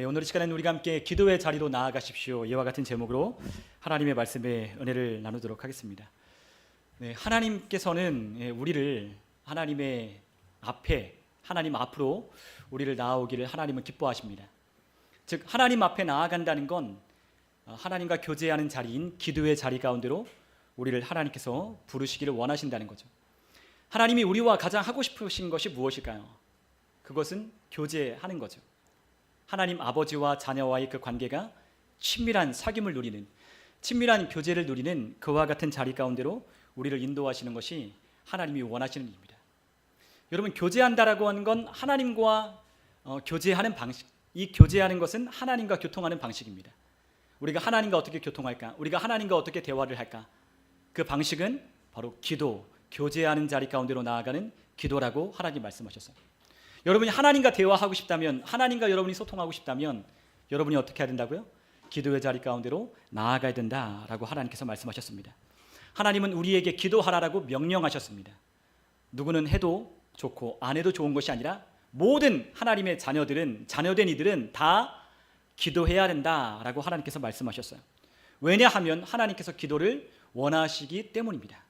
네, 오늘 이 시간에는 우리가 함께 기도의 자리로 나아가십시오. 이와 같은 제목으로 하나님의 말씀에 은혜를 나누도록 하겠습니다. 네, 하나님께서는 우리를 하나님의 앞에, 하나님 앞으로 우리를 나아오기를 하나님은 기뻐하십니다. 즉 하나님 앞에 나아간다는 건 하나님과 교제하는 자리인 기도의 자리 가운데로 우리를 하나님께서 부르시기를 원하신다는 거죠. 하나님이 우리와 가장 하고 싶으신 것이 무엇일까요? 그것은 교제하는 거죠. 하나님 아버지와 자녀와의 그 관계가 친밀한 사귐을 누리는, 친밀한 교제를 누리는 그와 같은 자리 가운데로 우리를 인도하시는 것이 하나님이 원하시는 일입니다. 여러분, 교제한다라고 하는 건 하나님과 교제하는 방식, 이 교제하는 것은 하나님과 교통하는 방식입니다. 우리가 하나님과 어떻게 교통할까? 우리가 하나님과 어떻게 대화를 할까? 그 방식은 바로 기도, 교제하는 자리 가운데로 나아가는 기도라고 하나님 말씀하셨어요. 여러분이 하나님과 대화하고 싶다면, 하나님과 여러분이 소통하고 싶다면 여러분이 어떻게 해야 된다고요? 기도의 자리 가운데로 나아가야 된다라고 하나님께서 말씀하셨습니다. 하나님은 우리에게 기도하라라고 명령하셨습니다. 누구는 해도 좋고 안 해도 좋은 것이 아니라 모든 하나님의 자녀들은, 자녀된 이들은 다 기도해야 된다라고 하나님께서 말씀하셨어요. 왜냐하면 하나님께서 기도를 원하시기 때문입니다.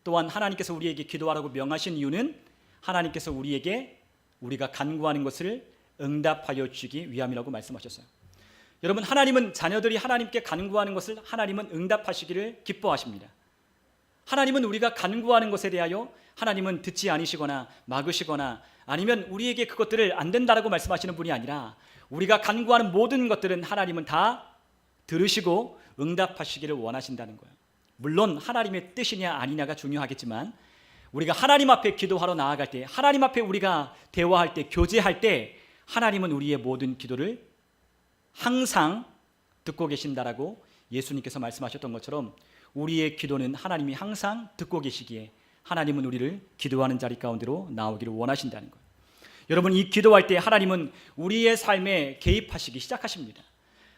또한 하나님께서 우리에게 기도하라고 명하신 이유는 하나님께서 우리가 간구하는 것을 응답하여 주시기 위함이라고 말씀하셨어요. 여러분, 하나님은 자녀들이 하나님께 간구하는 것을 하나님은 응답하시기를 기뻐하십니다. 하나님은 우리가 간구하는 것에 대하여 하나님은 듣지 않으시거나 막으시거나 아니면 우리에게 그것들을 안 된다라고 말씀하시는 분이 아니라 우리가 간구하는 모든 것들은 하나님은 다 들으시고 응답하시기를 원하신다는 거예요. 물론 하나님의 뜻이냐 아니냐가 중요하겠지만 우리가 하나님 앞에 기도하러 나아갈 때, 하나님 앞에 우리가 대화할 때, 교제할 때 하나님은 우리의 모든 기도를 항상 듣고 계신다라고 예수님께서 말씀하셨던 것처럼 우리의 기도는 하나님이 항상 듣고 계시기에 하나님은 우리를 기도하는 자리 가운데로 나오기를 원하신다는 거예요. 여러분, 이 기도할 때 하나님은 우리의 삶에 개입하시기 시작하십니다.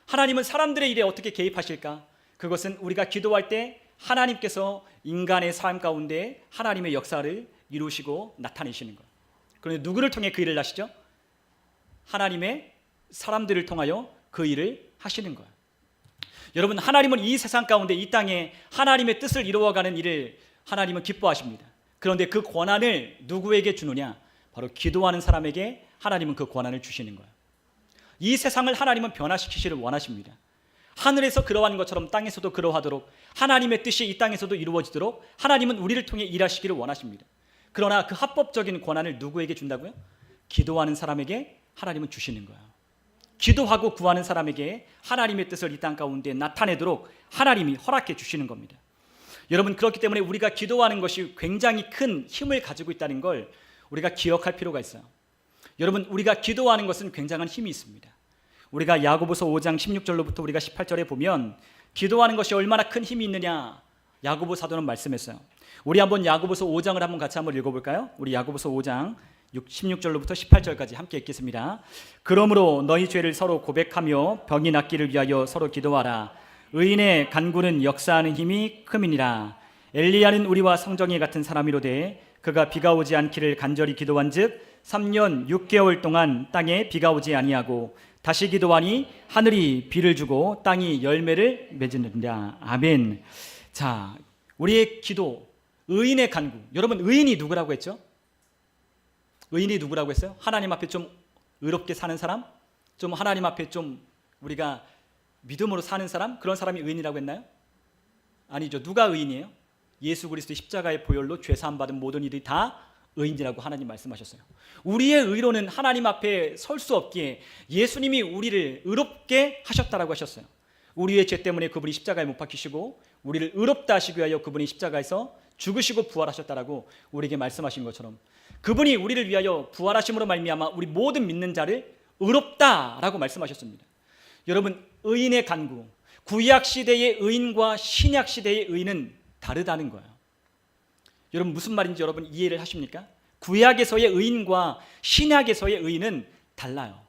하나님은 사람들의 일에 어떻게 개입하실까? 그것은 우리가 기도할 때 하나님께서 인간의 삶 가운데 하나님의 역사를 이루시고 나타내시는 거예요. 그런데 누구를 통해 그 일을 하시죠? 하나님의 사람들을 통하여 그 일을 하시는 거예요. 여러분, 하나님은 이 세상 가운데 이 땅에 하나님의 뜻을 이루어가는 일을 하나님은 기뻐하십니다. 그런데 그 권한을 누구에게 주느냐? 바로 기도하는 사람에게 하나님은 그 권한을 주시는 거예요. 이 세상을 하나님은 변화시키시를 원하십니다. 하늘에서 그러한 것처럼 땅에서도 그러하도록 하나님의 뜻이 이 땅에서도 이루어지도록 하나님은 우리를 통해 일하시기를 원하십니다. 그러나 그 합법적인 권한을 누구에게 준다고요? 기도하는 사람에게 하나님은 주시는 거예요. 기도하고 구하는 사람에게 하나님의 뜻을 이 땅 가운데 나타내도록 하나님이 허락해 주시는 겁니다. 여러분, 그렇기 때문에 우리가 기도하는 것이 굉장히 큰 힘을 가지고 있다는 걸 우리가 기억할 필요가 있어요. 여러분, 우리가 기도하는 것은 굉장한 힘이 있습니다. 우리가 야고보서 5장 16절로부터 우리가 18절에 보면 기도하는 것이 얼마나 큰 힘이 있느냐 야고보 사도는 말씀했어요. 우리 한번 야고보서 5장을 한번 같이 한번 읽어볼까요? 우리 야고보서 5장 16절로부터 18절까지 함께 읽겠습니다. 그러므로 너희 죄를 서로 고백하며 병이 낫기를 위하여 서로 기도하라. 의인의 간구는 역사하는 힘이 큼이니라. 엘리야는 우리와 성정이 같은 사람이로되 그가 비가 오지 않기를 간절히 기도한즉 3년 6개월 동안 땅에 비가 오지 아니하고 다시 기도하니 하늘이 비를 주고 땅이 열매를 맺느니라. 아멘. 자, 우리의 기도, 의인의 간구. 여러분, 의인이 누구라고 했죠? 의인이 누구라고 했어요? 하나님 앞에 좀 의롭게 사는 사람? 좀 하나님 앞에 좀 우리가 믿음으로 사는 사람? 그런 사람이 의인이라고 했나요? 아니죠. 누가 의인이에요? 예수 그리스도의 십자가의 보혈로 죄 사함 받은 모든 이들이 다 의인이라고 하나님 말씀하셨어요. 우리의 의로는 하나님 앞에 설 수 없기에 예수님이 우리를 의롭게 하셨다라고 하셨어요. 우리의 죄 때문에 그분이 십자가에 못 박히시고 우리를 의롭다 하시기 위하여 그분이 십자가에서 죽으시고 부활하셨다라고 우리에게 말씀하신 것처럼 그분이 우리를 위하여 부활하심으로 말미암아 우리 모든 믿는 자를 의롭다라고 말씀하셨습니다. 여러분, 의인의 간구, 구약 시대의 의인과 신약 시대의 의인은 다르다는 거예요. 여러분, 무슨 말인지 여러분 이해를 하십니까? 구약에서의 의인과 신약에서의 의인은 달라요.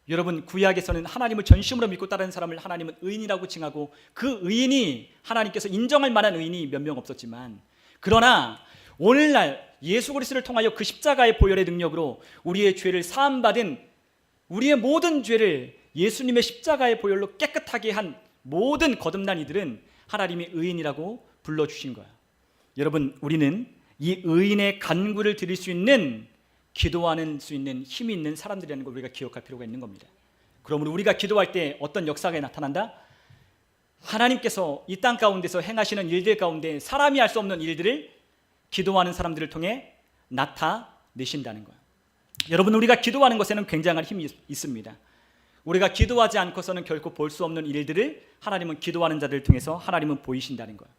여러분, 구약에서는 하나님을 전심으로 믿고 따르는 사람을 하나님은 의인이라고 칭하고 그 의인이 하나님께서 인정할 만한 의인이 몇 명 없었지만, 그러나 오늘날 예수 그리스도를 통하여 그 십자가의 보혈의 능력으로 우리의 죄를 사함받은 우리의 모든 죄를 예수님의 십자가의 보혈로 깨끗하게 한 모든 거듭난 이들은 하나님이 의인이라고 불러주신 거예요. 여러분, 우리는 이 의인의 간구를 드릴 수 있는, 기도하는 수 있는 힘이 있는 사람들이라는 걸 우리가 기억할 필요가 있는 겁니다. 그러므로 우리가 기도할 때 어떤 역사가 나타난다? 하나님께서 이 땅 가운데서 행하시는 일들 가운데 사람이 할 수 없는 일들을 기도하는 사람들을 통해 나타내신다는 거예요. 여러분, 우리가 기도하는 것에는 굉장한 힘이 있습니다. 우리가 기도하지 않고서는 결코 볼 수 없는 일들을 하나님은 기도하는 자들을 통해서 하나님은 보이신다는 거예요.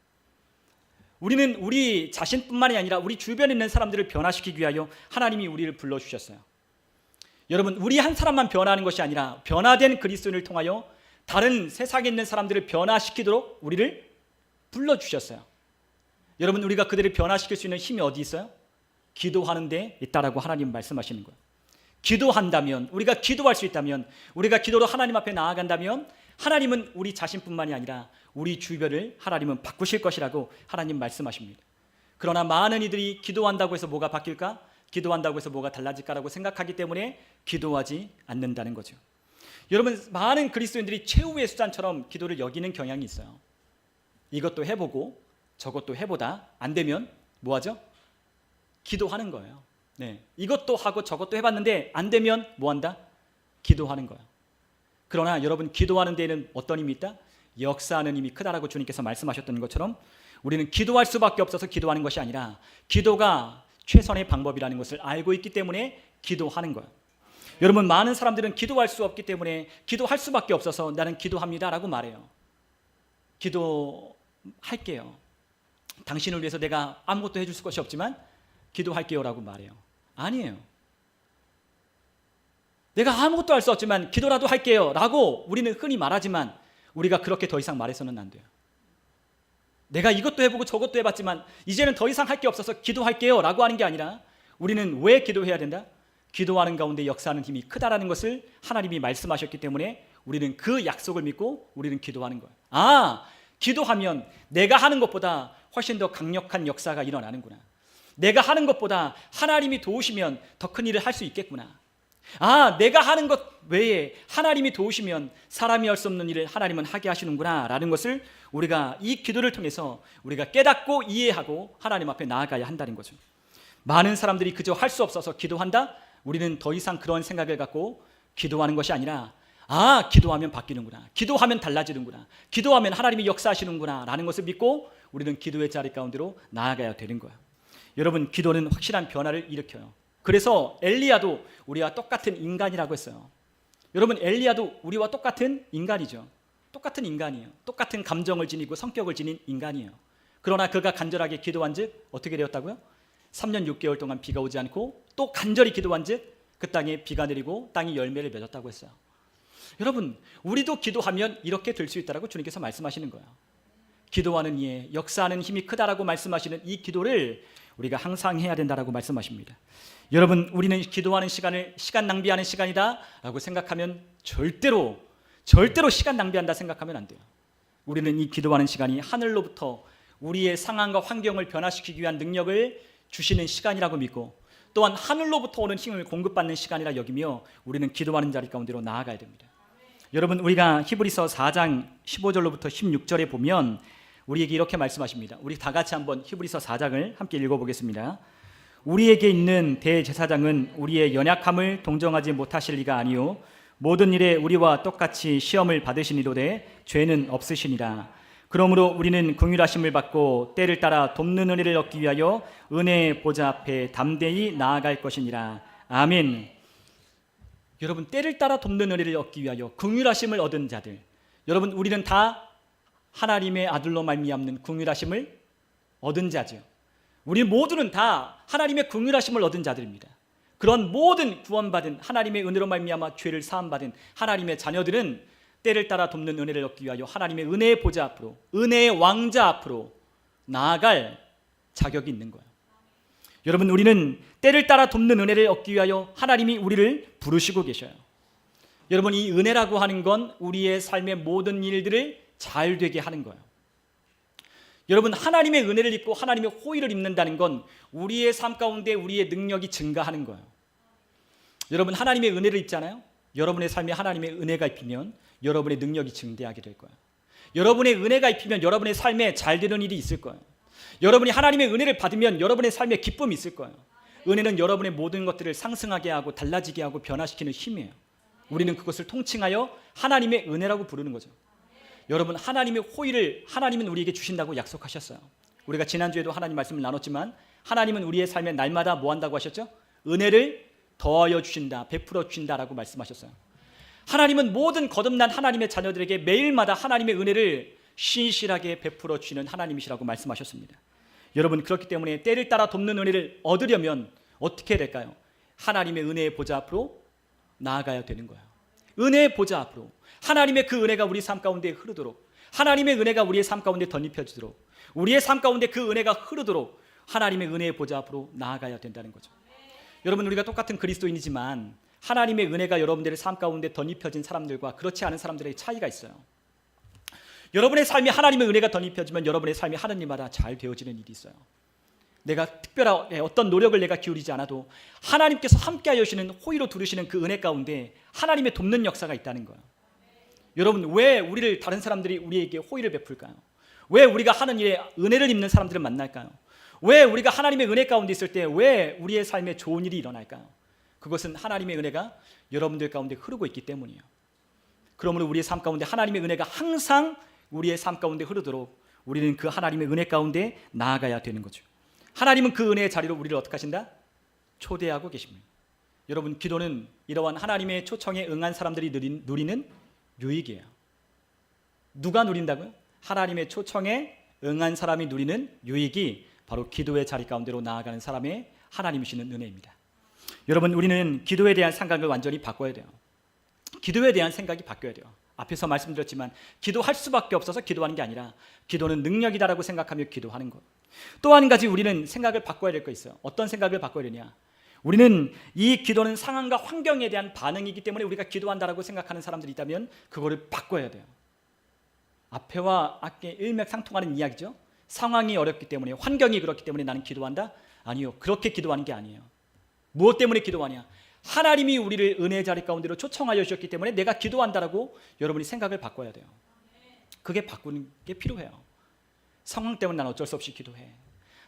우리는 우리 자신뿐만이 아니라 우리 주변에 있는 사람들을 변화시키기 위하여 하나님이 우리를 불러주셨어요. 여러분, 우리 한 사람만 변화하는 것이 아니라 변화된 그리스도인을 통하여 다른 세상에 있는 사람들을 변화시키도록 우리를 불러주셨어요. 여러분, 우리가 그들을 변화시킬 수 있는 힘이 어디 있어요? 기도하는 데 있다라고 하나님 말씀하시는 거예요. 기도한다면, 우리가 기도할 수 있다면, 우리가 기도로 하나님 앞에 나아간다면 하나님은 우리 자신뿐만이 아니라 우리 주변을 하나님은 바꾸실 것이라고 하나님 말씀하십니다. 그러나 많은 이들이 기도한다고 해서 뭐가 바뀔까? 기도한다고 해서 뭐가 달라질까라고 생각하기 때문에 기도하지 않는다는 거죠. 여러분, 많은 그리스도인들이 최후의 수단처럼 기도를 여기는 경향이 있어요. 이것도 해보고 저것도 해보다 안 되면 뭐하죠? 기도하는 거예요. 네, 이것도 하고 저것도 해봤는데 안 되면 뭐한다? 기도하는 거예요. 그러나 여러분, 기도하는 데에는 어떤 힘이 있다? 역사하는 힘이 크다라고 주님께서 말씀하셨던 것처럼 우리는 기도할 수밖에 없어서 기도하는 것이 아니라 기도가 최선의 방법이라는 것을 알고 있기 때문에 기도하는 거예요. 여러분, 많은 사람들은 기도할 수 없기 때문에 기도할 수밖에 없어서 나는 기도합니다라고 말해요. 기도할게요. 당신을 위해서 내가 아무것도 해줄 것이 없지만 기도할게요라고 말해요. 아니에요. 내가 아무것도 할 수 없지만 기도라도 할게요 라고 우리는 흔히 말하지만 우리가 그렇게 더 이상 말해서는 안 돼요. 내가 이것도 해보고 저것도 해봤지만 이제는 더 이상 할 게 없어서 기도할게요 라고 하는 게 아니라 우리는 왜 기도해야 된다? 기도하는 가운데 역사하는 힘이 크다라는 것을 하나님이 말씀하셨기 때문에 우리는 그 약속을 믿고 우리는 기도하는 거예요. 아, 기도하면 내가 하는 것보다 훨씬 더 강력한 역사가 일어나는구나. 내가 하는 것보다 하나님이 도우시면 더 큰 일을 할 수 있겠구나. 아, 내가 하는 것 외에 하나님이 도우시면 사람이 할 수 없는 일을 하나님은 하게 하시는구나 라는 것을 우리가 이 기도를 통해서 우리가 깨닫고 이해하고 하나님 앞에 나아가야 한다는 거죠. 많은 사람들이 그저 할 수 없어서 기도한다? 우리는 더 이상 그런 생각을 갖고 기도하는 것이 아니라 아, 기도하면 바뀌는구나, 기도하면 달라지는구나, 기도하면 하나님이 역사하시는구나 라는 것을 믿고 우리는 기도의 자리 가운데로 나아가야 되는 거예요. 여러분, 기도는 확실한 변화를 일으켜요. 그래서 엘리야도 우리와 똑같은 인간이라고 했어요. 여러분, 엘리야도 우리와 똑같은 인간이죠. 똑같은 인간이에요. 똑같은 감정을 지니고 성격을 지닌 인간이에요. 그러나 그가 간절하게 기도한 즉 어떻게 되었다고요? 3년 6개월 동안 비가 오지 않고 또 간절히 기도한 즉 그 땅에 비가 내리고 땅이 열매를 맺었다고 했어요. 여러분, 우리도 기도하면 이렇게 될 수 있다라고 주님께서 말씀하시는 거예요. 기도하는 이에 역사하는 힘이 크다라고 말씀하시는 이 기도를 우리가 항상 해야 된다라고 말씀하십니다. 여러분, 우리는 기도하는 시간을 시간 낭비하는 시간이다라고 생각하면 절대로 시간 낭비한다 생각하면 안 돼요. 우리는 이 기도하는 시간이 하늘로부터 우리의 상황과 환경을 변화시키기 위한 능력을 주시는 시간이라고 믿고 또한 하늘로부터 오는 힘을 공급받는 시간이라 여기며 우리는 기도하는 자리 가운데로 나아가야 됩니다. 여러분, 우리가 히브리서 4장 15절로부터 16절에 보면 우리에게 이렇게 말씀하십니다. 우리 다 같이 한번 히브리서 4장을 함께 읽어보겠습니다. 우리에게 있는 대제사장은 우리의 연약함을 동정하지 못하실 리가 아니요 모든 일에 우리와 똑같이 시험을 받으시니로되 죄는 없으시니라. 그러므로 우리는 긍휼하심을 받고 때를 따라 돕는 은혜를 얻기 위하여 은혜의 보좌 앞에 담대히 나아갈 것이니라. 아멘. 여러분, 때를 따라 돕는 은혜를 얻기 위하여 긍휼하심을 얻은 자들, 여러분, 우리는 다 하나님의 아들로 말미암는 긍휼하심을 얻은 자죠. 우리 모두는 다 하나님의 긍휼하심을 얻은 자들입니다. 그런 모든 구원받은 하나님의 은혜로 말미암아 죄를 사함받은 하나님의 자녀들은 때를 따라 돕는 은혜를 얻기 위하여 하나님의 은혜의 보좌 앞으로, 은혜의 왕자 앞으로 나아갈 자격이 있는 거예요. 여러분, 우리는 때를 따라 돕는 은혜를 얻기 위하여 하나님이 우리를 부르시고 계셔요. 여러분, 이 은혜라고 하는 건 우리의 삶의 모든 일들을 잘 되게 하는 거예요. 여러분, 하나님의 은혜를 입고 하나님의 호의를 입는다는 건 우리의 삶 가운데 우리의 능력이 증가하는 거예요. 여러분, 하나님의 은혜를 입잖아요. 여러분의 삶에 하나님의 은혜가 입히면 여러분의 능력이 증대하게 될 거예요. 여러분의 은혜가 입히면 여러분의 삶에 잘 되는 일이 있을 거예요. 여러분이 하나님의 은혜를 받으면 여러분의 삶에 기쁨이 있을 거예요. 은혜는 여러분의 모든 것들을 상승하게 하고 달라지게 하고 변화시키는 힘이에요. 우리는 그것을 통칭하여 하나님의 은혜라고 부르는 거죠. 여러분, 하나님의 호의를 하나님은 우리에게 주신다고 약속하셨어요. 우리가 지난주에도 하나님 말씀을 나눴지만 하나님은 우리의 삶에 날마다 뭐 한다고 하셨죠? 은혜를 더하여 주신다, 베풀어 주신다라고 말씀하셨어요. 하나님은 모든 거듭난 하나님의 자녀들에게 매일마다 하나님의 은혜를 신실하게 베풀어 주시는 하나님이시라고 말씀하셨습니다. 여러분, 그렇기 때문에 때를 따라 돕는 은혜를 얻으려면 어떻게 해야 될까요? 하나님의 은혜의 보좌 앞으로 나아가야 되는 거예요. 은혜의 보좌 앞으로 하나님의 그 은혜가 우리 삶 가운데 흐르도록, 하나님의 은혜가 우리의 삶 가운데 덧입혀지도록, 우리의 삶 가운데 그 은혜가 흐르도록 하나님의 은혜의 보좌 앞으로 나아가야 된다는 거죠. 여러분, 우리가 똑같은 그리스도인이지만 하나님의 은혜가 여러분들의 삶 가운데 덧입혀진 사람들과 그렇지 않은 사람들의 차이가 있어요. 여러분의 삶이 하나님의 은혜가 덧입혀지면 여러분의 삶이 하나님마다 잘 되어지는 일이 있어요. 내가 특별한 어떤 노력을 내가 기울이지 않아도 하나님께서 함께하여 주시는 호의로 두르시는 그 은혜 가운데 하나님의 돕는 역사가 있다는 거예요. 여러분, 왜 우리를 다른 사람들이 우리에게 호의를 베풀까요? 왜 우리가 하는 일에 은혜를 입는 사람들을 만날까요? 왜 우리가 하나님의 은혜 가운데 있을 때 왜 우리의 삶에 좋은 일이 일어날까요? 그것은 하나님의 은혜가 여러분들 가운데 흐르고 있기 때문이에요. 그러므로 우리의 삶 가운데 하나님의 은혜가 항상 우리의 삶 가운데 흐르도록 우리는 그 하나님의 은혜 가운데 나아가야 되는 거죠. 하나님은 그 은혜의 자리로 우리를 어떻게 하신다? 초대하고 계십니다. 여러분, 기도는 이러한 하나님의 초청에 응한 사람들이 누리는 유익이에요. 누가 누린다고요? 하나님의 초청에 응한 사람이 누리는 유익이 바로 기도의 자리 가운데로 나아가는 사람의 하나님이시는 은혜입니다. 여러분, 우리는 기도에 대한 생각을 완전히 바꿔야 돼요. 기도에 대한 생각이 바뀌어야 돼요. 앞에서 말씀드렸지만 기도할 수밖에 없어서 기도하는 게 아니라 기도는 능력이다라고 생각하며 기도하는 것. 또 한 가지 우리는 생각을 바꿔야 될 거 있어요. 어떤 생각을 바꿔야 되냐? 우리는 이 기도는 상황과 환경에 대한 반응이기 때문에 우리가 기도한다라고 생각하는 사람들이 있다면 그거를 바꿔야 돼요. 앞에와 앞에 일맥상통하는 이야기죠. 상황이 어렵기 때문에, 환경이 그렇기 때문에 나는 기도한다? 아니요, 그렇게 기도하는 게 아니에요. 무엇 때문에 기도하냐? 하나님이 우리를 은혜의 자리 가운데로 초청하여 주셨기 때문에 내가 기도한다라고 여러분이 생각을 바꿔야 돼요. 그게 바꾸는 게 필요해요. 상황 때문에 나는 어쩔 수 없이 기도해.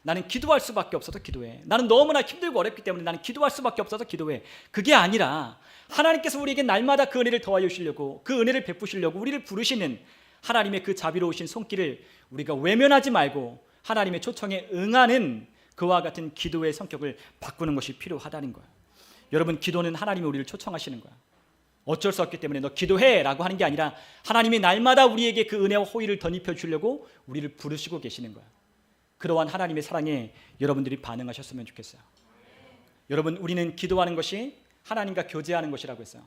나는 기도할 수밖에 없어서 기도해. 나는 너무나 힘들고 어렵기 때문에 나는 기도할 수밖에 없어서 기도해. 그게 아니라 하나님께서 우리에게 날마다 그 은혜를 더하여 주시려고, 그 은혜를 베푸시려고 우리를 부르시는 하나님의 그 자비로우신 손길을 우리가 외면하지 말고 하나님의 초청에 응하는 그와 같은 기도의 성격을 바꾸는 것이 필요하다는 거예요. 여러분, 기도는 하나님이 우리를 초청하시는 거예요. 어쩔 수 없기 때문에 너 기도해 라고 하는 게 아니라 하나님이 날마다 우리에게 그 은혜와 호의를 덧입혀 주려고 우리를 부르시고 계시는 거예요. 그러한 하나님의 사랑에 여러분들이 반응하셨으면 좋겠어요. 여러분, 우리는 기도하는 것이 하나님과 교제하는 것이라고 했어요.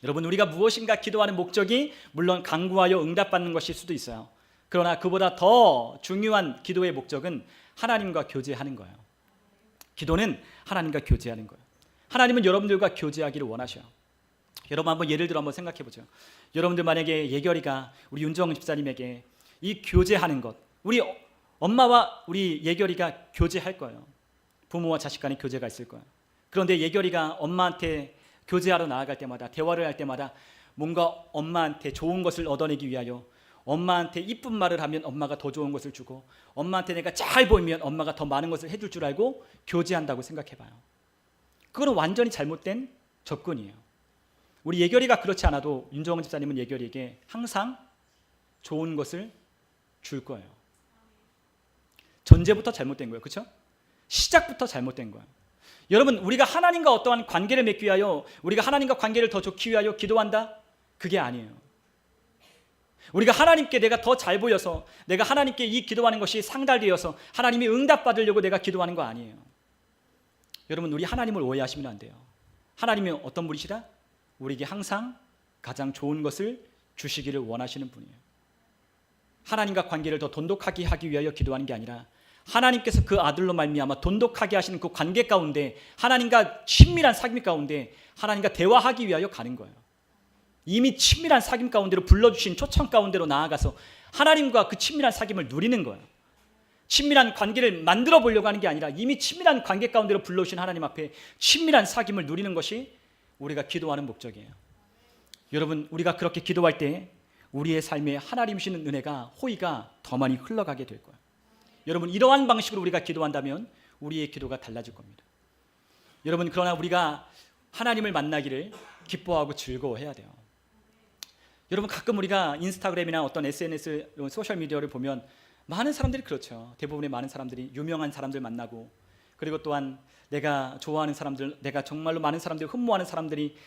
여러분, 우리가 무엇인가 기도하는 목적이 물론 간구하여 응답받는 것일 수도 있어요. 그러나 그보다 더 중요한 기도의 목적은 하나님과 교제하는 거예요. 기도는 하나님과 교제하는 거예요. 하나님은 여러분들과 교제하기를 원하셔요. 여러분, 한번 예를 들어 한번 생각해 보죠. 여러분들 만약에 예결이가 우리 윤정은 집사님에게 이 교제하는 것, 우리 엄마와 우리 예결이가 교제할 거예요. 부모와 자식 간의 교제가 있을 거예요. 그런데 예결이가 엄마한테 교제하러 나아갈 때마다, 대화를 할 때마다 뭔가 엄마한테 좋은 것을 얻어내기 위하여 엄마한테 이쁜 말을 하면 엄마가 더 좋은 것을 주고, 엄마한테 내가 잘 보이면 엄마가 더 많은 것을 해줄 줄 알고 교제한다고 생각해봐요. 그거는 완전히 잘못된 접근이에요. 우리 예결이가 그렇지 않아도 윤정은 집사님은 예결이에게 항상 좋은 것을 줄 거예요. 전제부터 잘못된 거예요. 그렇죠? 시작부터 잘못된 거예요. 여러분, 우리가 하나님과 어떠한 관계를 맺기 위하여, 우리가 하나님과 관계를 더 좋기 위하여 기도한다? 그게 아니에요. 우리가 하나님께 내가 더 잘 보여서, 내가 하나님께 이 기도하는 것이 상달되어서 하나님이 응답받으려고 내가 기도하는 거 아니에요. 여러분, 우리 하나님을 오해하시면 안 돼요. 하나님이 어떤 분이시다? 우리에게 항상 가장 좋은 것을 주시기를 원하시는 분이에요. 하나님과 관계를 더 돈독하게 하기 위하여 기도하는 게 아니라 하나님께서 그 아들로 말미암아 돈독하게 하시는 그 관계 가운데, 하나님과 친밀한 사귐 가운데 하나님과 대화하기 위하여 가는 거예요. 이미 친밀한 사귐 가운데로 불러주신 초청 가운데로 나아가서 하나님과 그 친밀한 사귐을 누리는 거예요. 친밀한 관계를 만들어 보려고 하는 게 아니라 이미 친밀한 관계 가운데로 불러주신 하나님 앞에 친밀한 사귐을 누리는 것이 우리가 기도하는 목적이에요. 여러분, 우리가 그렇게 기도할 때 우리의 삶에 하나님 주시는 은혜가, 호의가 더 많이 흘러가게 될 거예요. 여러분, 이러한 방식으로 우리가 기도한다면 우리의 기도가 달라질 겁니다. 여러분, 그러나 우리가 하나님을 만나기를 기뻐하고 즐거워해야 돼요. 여러분, 가끔 우리가 인스타그램이나 어떤 SNS, 소셜미디어를 보면 많은 사람들이 그렇죠. 대부분의 많은 사람들이 유명한 사람들 만나고, 그리고 또한 내가 좋아하는 사람들, 내가 정말로 많은 사람들이 흠모하는 사람들이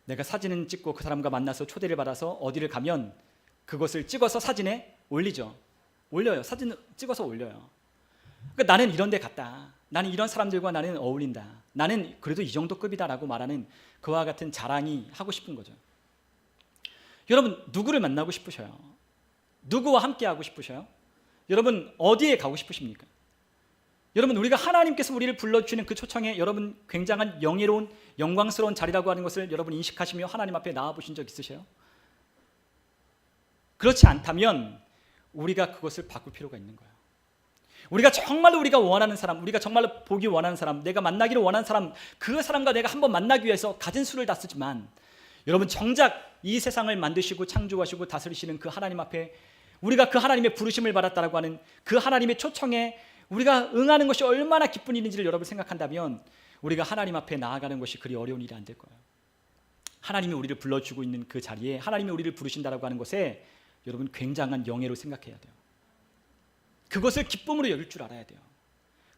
내가 사진을 찍고 그 사람과 만나서 초대를 받아서 어디를 가면 그것을 찍어서 사진에 올리죠. 올려요. 사진 찍어서 올려요. 그러니까 나는 이런 데 갔다, 나는 이런 사람들과 나는 어울린다, 나는 그래도 이 정도 급이다라고 말하는 그와 같은 자랑이 하고 싶은 거죠. 여러분, 누구를 만나고 싶으셔요? 누구와 함께 하고 싶으셔요? 여러분, 어디에 가고 싶으십니까? 여러분, 우리가 하나님께서 우리를 불러주시는 그 초청에 여러분 굉장한 영예로운 영광스러운 자리라고 하는 것을 여러분 인식하시며 하나님 앞에 나와보신 적 있으세요? 그렇지 않다면 우리가 그것을 바꿀 필요가 있는 거예요. 우리가 정말로 우리가 원하는 사람, 우리가 정말로 보기 원하는 사람, 내가 만나기를 원하는 사람, 그 사람과 내가 한번 만나기 위해서 가진 수를 다 쓰지만, 여러분, 정작 이 세상을 만드시고 창조하시고 다스리시는 그 하나님 앞에 우리가 그 하나님의 부르심을 받았다라고 하는 그 하나님의 초청에 우리가 응하는 것이 얼마나 기쁜 일인지를 여러분 생각한다면 우리가 하나님 앞에 나아가는 것이 그리 어려운 일이 안 될 거예요. 하나님이 우리를 불러주고 있는 그 자리에 하나님이 우리를 부르신다라고 하는 것에 여러분 굉장한 영예로 생각해야 돼요. 그것을 기쁨으로 여길 줄 알아야 돼요.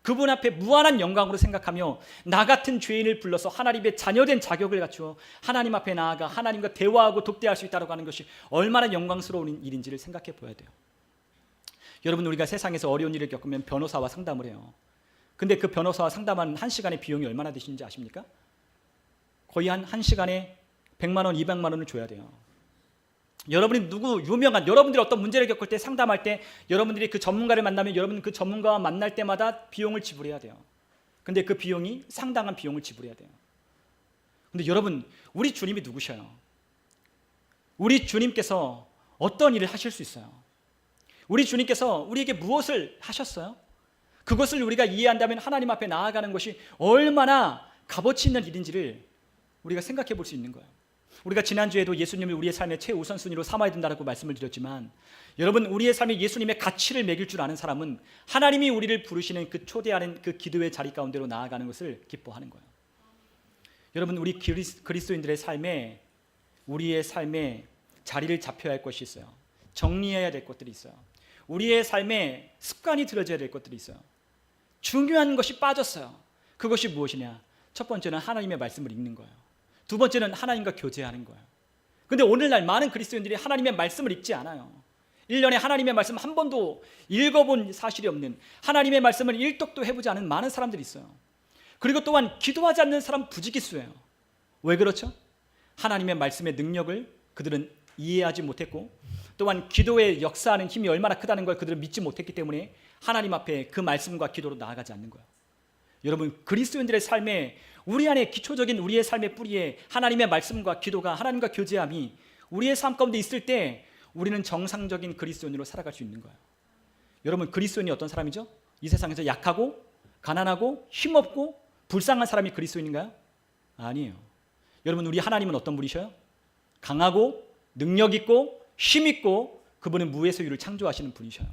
그분 앞에 무한한 영광으로 생각하며 나 같은 죄인을 불러서 하나님의 자녀된 자격을 갖추어 하나님 앞에 나아가 하나님과 대화하고 독대할 수 있다고 하는 것이 얼마나 영광스러운 일인지를 생각해 보아야 돼요. 여러분, 우리가 세상에서 어려운 일을 겪으면 변호사와 상담을 해요. 근데 그 변호사와 상담하는 한 시간의 비용이 얼마나 되시는지 아십니까? 거의 한 시간에 100만 원, 200만 원을 줘야 돼요. 여러분이 누구 유명한, 여러분들이 어떤 문제를 겪을 때 상담할 때 여러분들이 그 전문가를 만나면 여러분 그 전문가와 만날 때마다 비용을 지불해야 돼요. 근데 그 비용이 상당한 비용을 지불해야 돼요. 근데 여러분, 우리 주님이 누구셔요? 우리 주님께서 어떤 일을 하실 수 있어요? 우리 주님께서 우리에게 무엇을 하셨어요? 그것을 우리가 이해한다면 하나님 앞에 나아가는 것이 얼마나 값어치 있는 일인지를 우리가 생각해 볼 수 있는 거예요. 우리가 지난주에도 예수님을 우리의 삶의 최우선순위로 삼아야 된다고 말씀을 드렸지만, 여러분, 우리의 삶에 예수님의 가치를 매길 줄 아는 사람은 하나님이 우리를 부르시는 그 초대하는 그 기도의 자리 가운데로 나아가는 것을 기뻐하는 거예요. 여러분, 우리 그리스도인들의 삶에, 우리의 삶에 자리를 잡혀야 할 것이 있어요. 정리해야 될 것들이 있어요. 우리의 삶에 습관이 들어져야 될 것들이 있어요. 중요한 것이 빠졌어요. 그것이 무엇이냐? 첫 번째는 하나님의 말씀을 읽는 거예요. 두 번째는 하나님과 교제하는 거예요. 근데 오늘날 많은 그리스도인들이 하나님의 말씀을 읽지 않아요. 1년에 하나님의 말씀 한 번도 읽어본 사실이 없는, 하나님의 말씀을 일독도 해보지 않은 많은 사람들이 있어요. 그리고 또한 기도하지 않는 사람 부지기수예요. 왜 그렇죠? 하나님의 말씀의 능력을 그들은 이해하지 못했고, 또한 기도의 역사하는 힘이 얼마나 크다는 걸 그들은 믿지 못했기 때문에 하나님 앞에 그 말씀과 기도로 나아가지 않는 거예요. 여러분, 그리스도인들의 삶에, 우리 안에 기초적인 우리의 삶의 뿌리에 하나님의 말씀과 기도가, 하나님과 교제함이 우리의 삶 가운데 있을 때 우리는 정상적인 그리스도인으로 살아갈 수 있는 거예요. 여러분, 그리스도인이 어떤 사람이죠? 이 세상에서 약하고 가난하고 힘없고 불쌍한 사람이 그리스도인인가요? 아니에요. 여러분, 우리 하나님은 어떤 분이셔요? 강하고 능력 있고 힘 있고, 그분은 무에서 유를 창조하시는 분이셔요.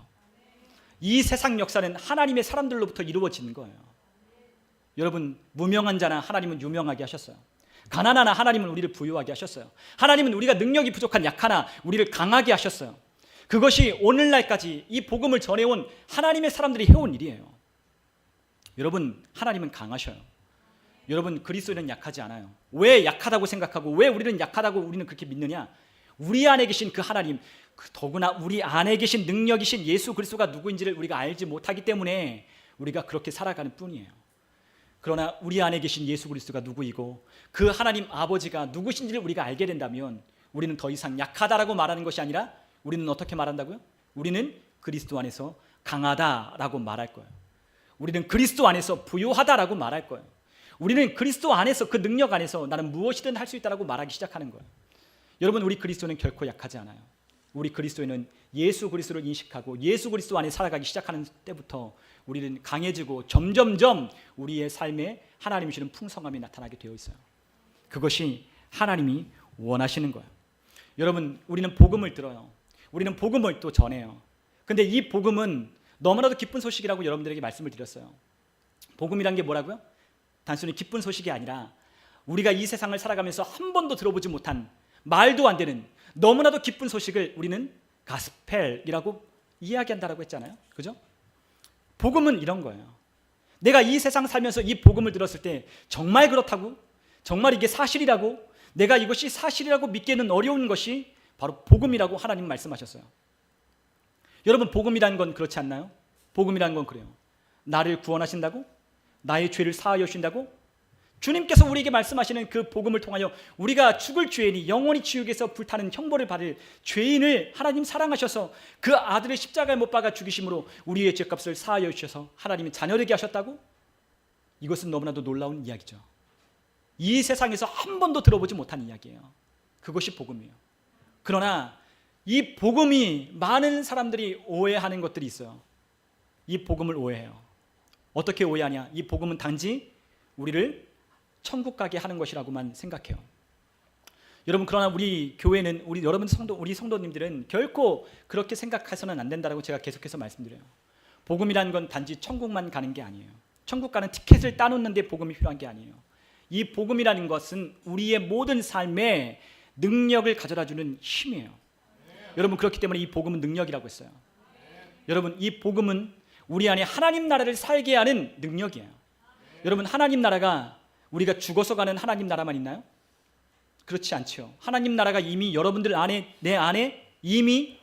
이 세상 역사는 하나님의 사람들로부터 이루어지는 거예요. 여러분, 무명한 자나 하나님은 유명하게 하셨어요. 가난하나 하나님은 우리를 부유하게 하셨어요. 하나님은 우리가 능력이 부족한 약하나 우리를 강하게 하셨어요. 그것이 오늘날까지 이 복음을 전해온 하나님의 사람들이 해온 일이에요. 여러분, 하나님은 강하셔요. 여러분, 그리스도인은 약하지 않아요. 왜 약하다고 생각하고 왜 우리는 약하다고 우리는 그렇게 믿느냐? 우리 안에 계신 그 하나님, 더구나 우리 안에 계신 능력이신 예수 그리스도가 누구인지를 우리가 알지 못하기 때문에 우리가 그렇게 살아가는 뿐이에요. 그러나 우리 안에 계신 예수 그리스도가 누구이고 그 하나님 아버지가 누구신지를 우리가 알게 된다면 우리는 더 이상 약하다라고 말하는 것이 아니라 우리는 어떻게 말한다고요? 우리는 그리스도 안에서 강하다라고 말할 거예요. 우리는 그리스도 안에서 부유하다라고 말할 거예요. 우리는 그리스도 안에서, 그 능력 안에서 나는 무엇이든 할 수 있다라고 말하기 시작하는 거예요. 여러분, 우리 그리스도는 결코 약하지 않아요. 우리 그리스도인은 예수 그리스도를 인식하고 예수 그리스도 안에 살아가기 시작하는 때부터 우리는 강해지고 점점점 우리의 삶에 하나님 주시는 풍성함이 나타나게 되어 있어요. 그것이 하나님이 원하시는 거예요. 여러분, 우리는 복음을 들어요. 우리는 복음을 또 전해요. 근데 이 복음은 너무나도 기쁜 소식이라고 여러분들에게 말씀을 드렸어요. 복음이란 게 뭐라고요? 단순히 기쁜 소식이 아니라 우리가 이 세상을 살아가면서 한 번도 들어보지 못한, 말도 안 되는 너무나도 기쁜 소식을 우리는 가스펠이라고 이야기한다라고 했잖아요. 그죠? 복음은 이런 거예요. 내가 이 세상 살면서 이 복음을 들었을 때 정말 그렇다고, 정말 이게 사실이라고, 내가 이것이 사실이라고 믿기에는 어려운 것이 바로 복음이라고 하나님 말씀하셨어요. 여러분, 복음이라는 건 그렇지 않나요? 복음이라는 건 그래요. 나를 구원하신다고? 나의 죄를 사하여 주신다고? 주님께서 우리에게 말씀하시는 그 복음을 통하여 우리가 죽을 죄인이 영원히 지옥에서 불타는 형벌을 받을 죄인을 하나님 사랑하셔서 그 아들의 십자가에 못 박아 죽이심으로 우리의 죄값을 사하여 주셔서 하나님이 자녀되게 하셨다고? 이것은 너무나도 놀라운 이야기죠. 이 세상에서 한 번도 들어보지 못한 이야기예요. 그것이 복음이에요. 그러나 이 복음이 많은 사람들이 오해하는 것들이 있어요. 이 복음을 오해해요. 어떻게 오해하냐? 이 복음은 단지 우리를 천국 가게 하는 것이라고만 생각해요. 여러분, 그러나 우리 교회는, 우리 성도님들은 결코 그렇게 생각해서는 안 된다라고 제가 계속해서 말씀드려요. 복음이라는 건 단지 천국만 가는 게 아니에요. 천국 가는 티켓을 따놓는 데 복음이 필요한 게 아니에요. 이 복음이라는 것은 우리의 모든 삶에 능력을 가져다주는 힘이에요. 여러분, 그렇기 때문에 이 복음은 능력이라고 했어요. 여러분, 이 복음은 우리 안에 하나님 나라를 살게 하는 능력이에요. 여러분, 하나님 나라가 우리가 죽어서 가는 하나님 나라만 있나요? 그렇지 않죠. 하나님 나라가 이미 여러분들 안에, 내 안에 이미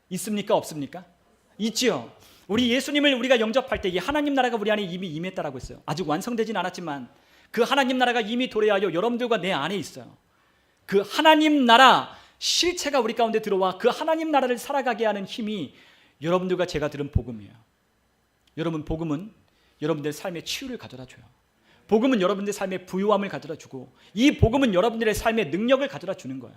있습니까? 없습니까? 있지요. 우리 예수님을 우리가 영접할 때 이 하나님 나라가 우리 안에 이미 임했다라고 했어요. 아직 완성되진 않았지만 그 하나님 나라가 이미 도래하여 여러분들과 내 안에 있어요. 그 하나님 나라 실체가 우리 가운데 들어와 그 하나님 나라를 살아가게 하는 힘이 여러분들과 제가 들은 복음이에요. 여러분, 복음은 여러분들의 삶에 치유를 가져다 줘요. 복음은 여러분들의 삶에 부유함을 가져다 주고, 이 복음은 여러분들의 삶에 능력을 가져다 주는 거예요.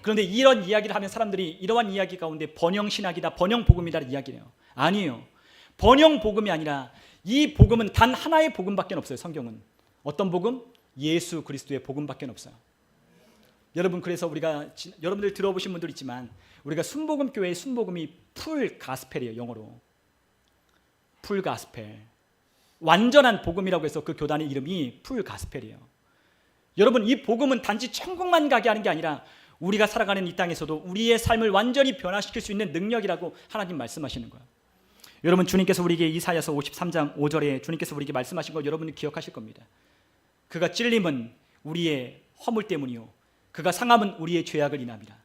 그런데 이런 이야기를 하면 사람들이 이러한 이야기 가운데 번영신학이다, 번영복음이다 이야기를 해요. 아니에요. 번영복음이 아니라 이 복음은 단 하나의 복음밖에 없어요. 성경은 어떤 복음? 예수 그리스도의 복음밖에 없어요. 여러분, 그래서 우리가, 여러분들 들어보신 분들 있지만 우리가 순복음교회의 순복음이 풀 가스펠이에요. 영어로 풀 가스펠, 완전한 복음이라고 해서 그 교단의 이름이 풀 가스펠이에요. 여러분, 이 복음은 단지 천국만 가게 하는 게 아니라 우리가 살아가는 이 땅에서도 우리의 삶을 완전히 변화시킬 수 있는 능력이라고 하나님 말씀하시는 거예요. 여러분, 주님께서 우리에게 이사야서 53장 5절에 주님께서 우리에게 말씀하신 거 여러분은 기억하실 겁니다. 그가 찔림은 우리의 허물 때문이요 그가 상함은 우리의 죄악을 인함이라.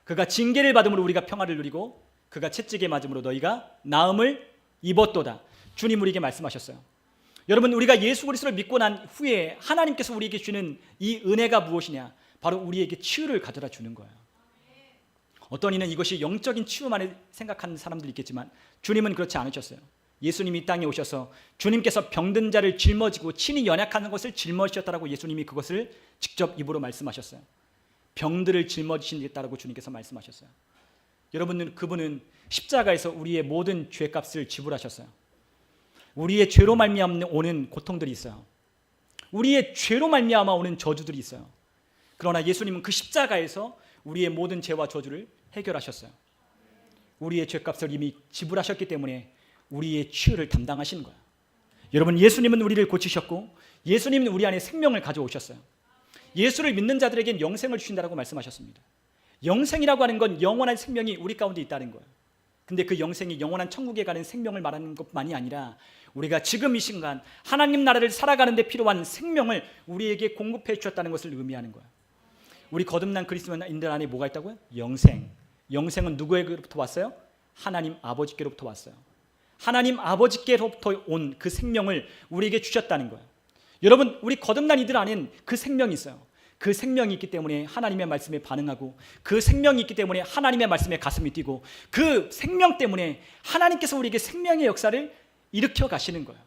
그가 징계를 받음으로 우리가 평화를 누리고 그가 채찍에 맞음으로 너희가 나음을 입었도다. 주님 우리에게 말씀하셨어요. 여러분, 우리가 예수 그리스도를 믿고 난 후에 하나님께서 우리에게 주는 이 은혜가 무엇이냐? 바로 우리에게 치유를 가져다 주는 거예요. 어떤 이는 이것이 영적인 치유만을 생각하는 사람들이 있겠지만 주님은 그렇지 않으셨어요. 예수님이 이 땅에 오셔서 주님께서 병든 자를 짊어지고 친히 연약한 것을 짊어지셨다라고 예수님이 그것을 직접 입으로 말씀하셨어요. 병들을 짊어지신다라고 주님께서 말씀하셨어요. 여러분은, 그분은 십자가에서 우리의 모든 죄값을 지불하셨어요. 우리의 죄로 말미암아 오는 고통들이 있어요. 우리의 죄로 말미암아 오는 저주들이 있어요. 그러나 예수님은 그 십자가에서 우리의 모든 죄와 저주를 해결하셨어요. 우리의 죄값을 이미 지불하셨기 때문에 우리의 치유를 담당하시는 거예요. 여러분, 예수님은 우리를 고치셨고 예수님은 우리 안에 생명을 가져오셨어요. 예수를 믿는 자들에겐 영생을 주신다라고 말씀하셨습니다. 영생이라고 하는 건 영원한 생명이 우리 가운데 있다는 거예요. 근데 그 영생이 영원한 천국에 가는 생명을 말하는 것만이 아니라 우리가 지금 이 순간 하나님 나라를 살아가는 데 필요한 생명을 우리에게 공급해 주셨다는 것을 의미하는 거예요. 우리 거듭난 그리스도인들 안에 뭐가 있다고요? 영생. 영생은 누구에게로부터 왔어요? 하나님 아버지께로부터 왔어요. 하나님 아버지께로부터 온 그 생명을 우리에게 주셨다는 거예요. 여러분, 우리 거듭난 이들 안엔 그 생명이 있어요. 그 생명이 있기 때문에 하나님의 말씀에 반응하고, 그 생명이 있기 때문에 하나님의 말씀에 가슴이 뛰고, 그 생명 때문에 하나님께서 우리에게 생명의 역사를 일으켜 가시는 거예요.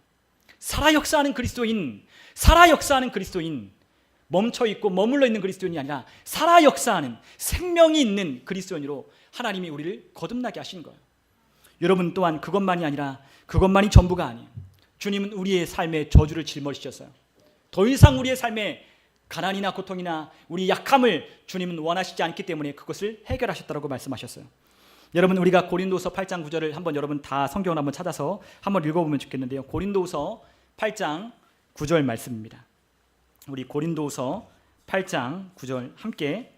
살아 역사하는 그리스도인, 살아 역사하는 그리스도인, 멈춰 있고 머물러 있는 그리스도인이 아니라 살아 역사하는 생명이 있는 그리스도인으로 하나님이 우리를 거듭나게 하신 거예요. 여러분, 또한 그것만이 아니라, 그것만이 전부가 아니에요. 주님은 우리의 삶에 저주를 짊어지셨어요. 더 이상 우리의 삶에 가난이나 고통이나 우리 약함을 주님은 원하시지 않기 때문에 그것을 해결하셨다고 말씀하셨어요. 여러분, 우리가 고린도후서 8장 9절을 한번 여러분 다 성경을 한번 찾아서 한번 읽어보면 좋겠는데요. 고린도후서 8장 9절 말씀입니다. 우리 고린도후서 8장 9절 함께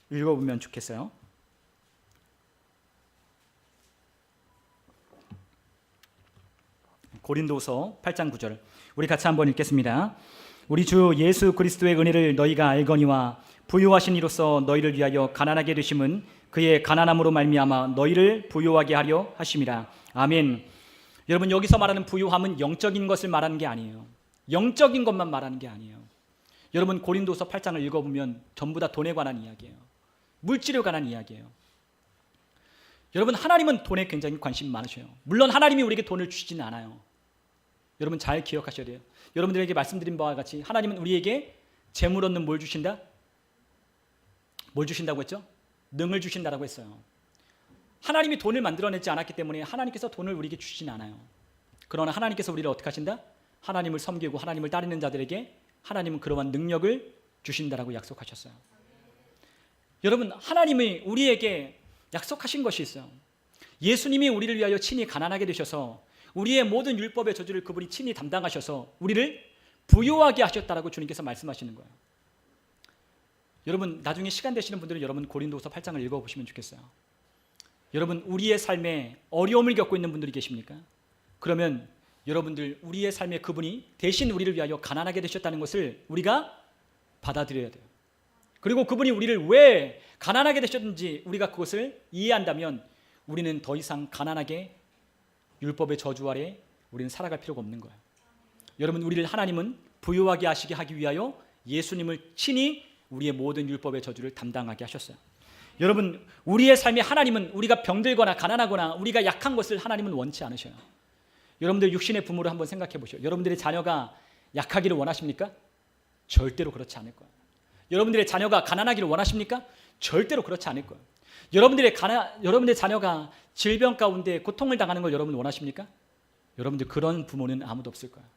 읽어보면 좋겠어요. 고린도후서 8장 9절 우리 같이 한번 읽겠습니다. 우리 주 예수 그리스도의 은혜를 너희가 알거니와 부요하신 이로써 너희를 위하여 가난하게 되심은 그의 가난함으로 말미암아 너희를 부요하게 하려 하심이라. 아멘. 여러분, 여기서 말하는 부요함은 영적인 것을 말하는 게 아니에요. 영적인 것만 말하는 게 아니에요. 여러분, 고린도서 8장을 읽어보면 전부 다 돈에 관한 이야기예요. 물질에 관한 이야기예요. 여러분, 하나님은 돈에 굉장히 관심이 많으셔요. 물론 하나님이 우리에게 돈을 주시지는 않아요. 여러분 잘 기억하셔야 돼요. 여러분들에게 말씀드린 바와 같이 하나님은 우리에게 재물 얻는 뭘 주신다? 뭘 주신다고 했죠? 능을 주신다라고 했어요. 하나님이 돈을 만들어내지 않았기 때문에 하나님께서 돈을 우리에게 주시진 않아요. 그러나 하나님께서 우리를 어떻게 하신다? 하나님을 섬기고 하나님을 따르는 자들에게 하나님은 그러한 능력을 주신다라고 약속하셨어요. 여러분, 하나님이 우리에게 약속하신 것이 있어요. 예수님이 우리를 위하여 친히 가난하게 되셔서 우리의 모든 율법의 저주를 그분이 친히 담당하셔서 우리를 부요하게 하셨다라고 주님께서 말씀하시는 거예요. 여러분, 나중에 시간 되시는 분들은 여러분 고린도후서 8장을 읽어보시면 좋겠어요. 여러분, 우리의 삶에 어려움을 겪고 있는 분들이 계십니까? 그러면 여러분들, 우리의 삶에 그분이 대신 우리를 위하여 가난하게 되셨다는 것을 우리가 받아들여야 돼요. 그리고 그분이 우리를 왜 가난하게 되셨는지 우리가 그것을 이해한다면 우리는 더 이상 가난하게 율법의 저주 아래 우리는 살아갈 필요가 없는 거예요. 여러분, 우리를 하나님은 부유하게 하시게 하기 위하여 예수님을 친히 우리의 모든 율법의 저주를 담당하게 하셨어요. 여러분, 우리의 삶에 하나님은 우리가 병들거나 가난하거나 우리가 약한 것을 하나님은 원치 않으셔요. 여러분들 육신의 부모를 한번 생각해 보시오. 여러분들의 자녀가 약하기를 원하십니까? 절대로 그렇지 않을 거예요. 여러분들의 자녀가 가난하기를 원하십니까? 절대로 그렇지 않을 거예요. 여러분들의 자녀가 질병 가운데 고통을 당하는 걸 여러분 원하십니까? 여러분들 그런 부모는 아무도 없을 거예요.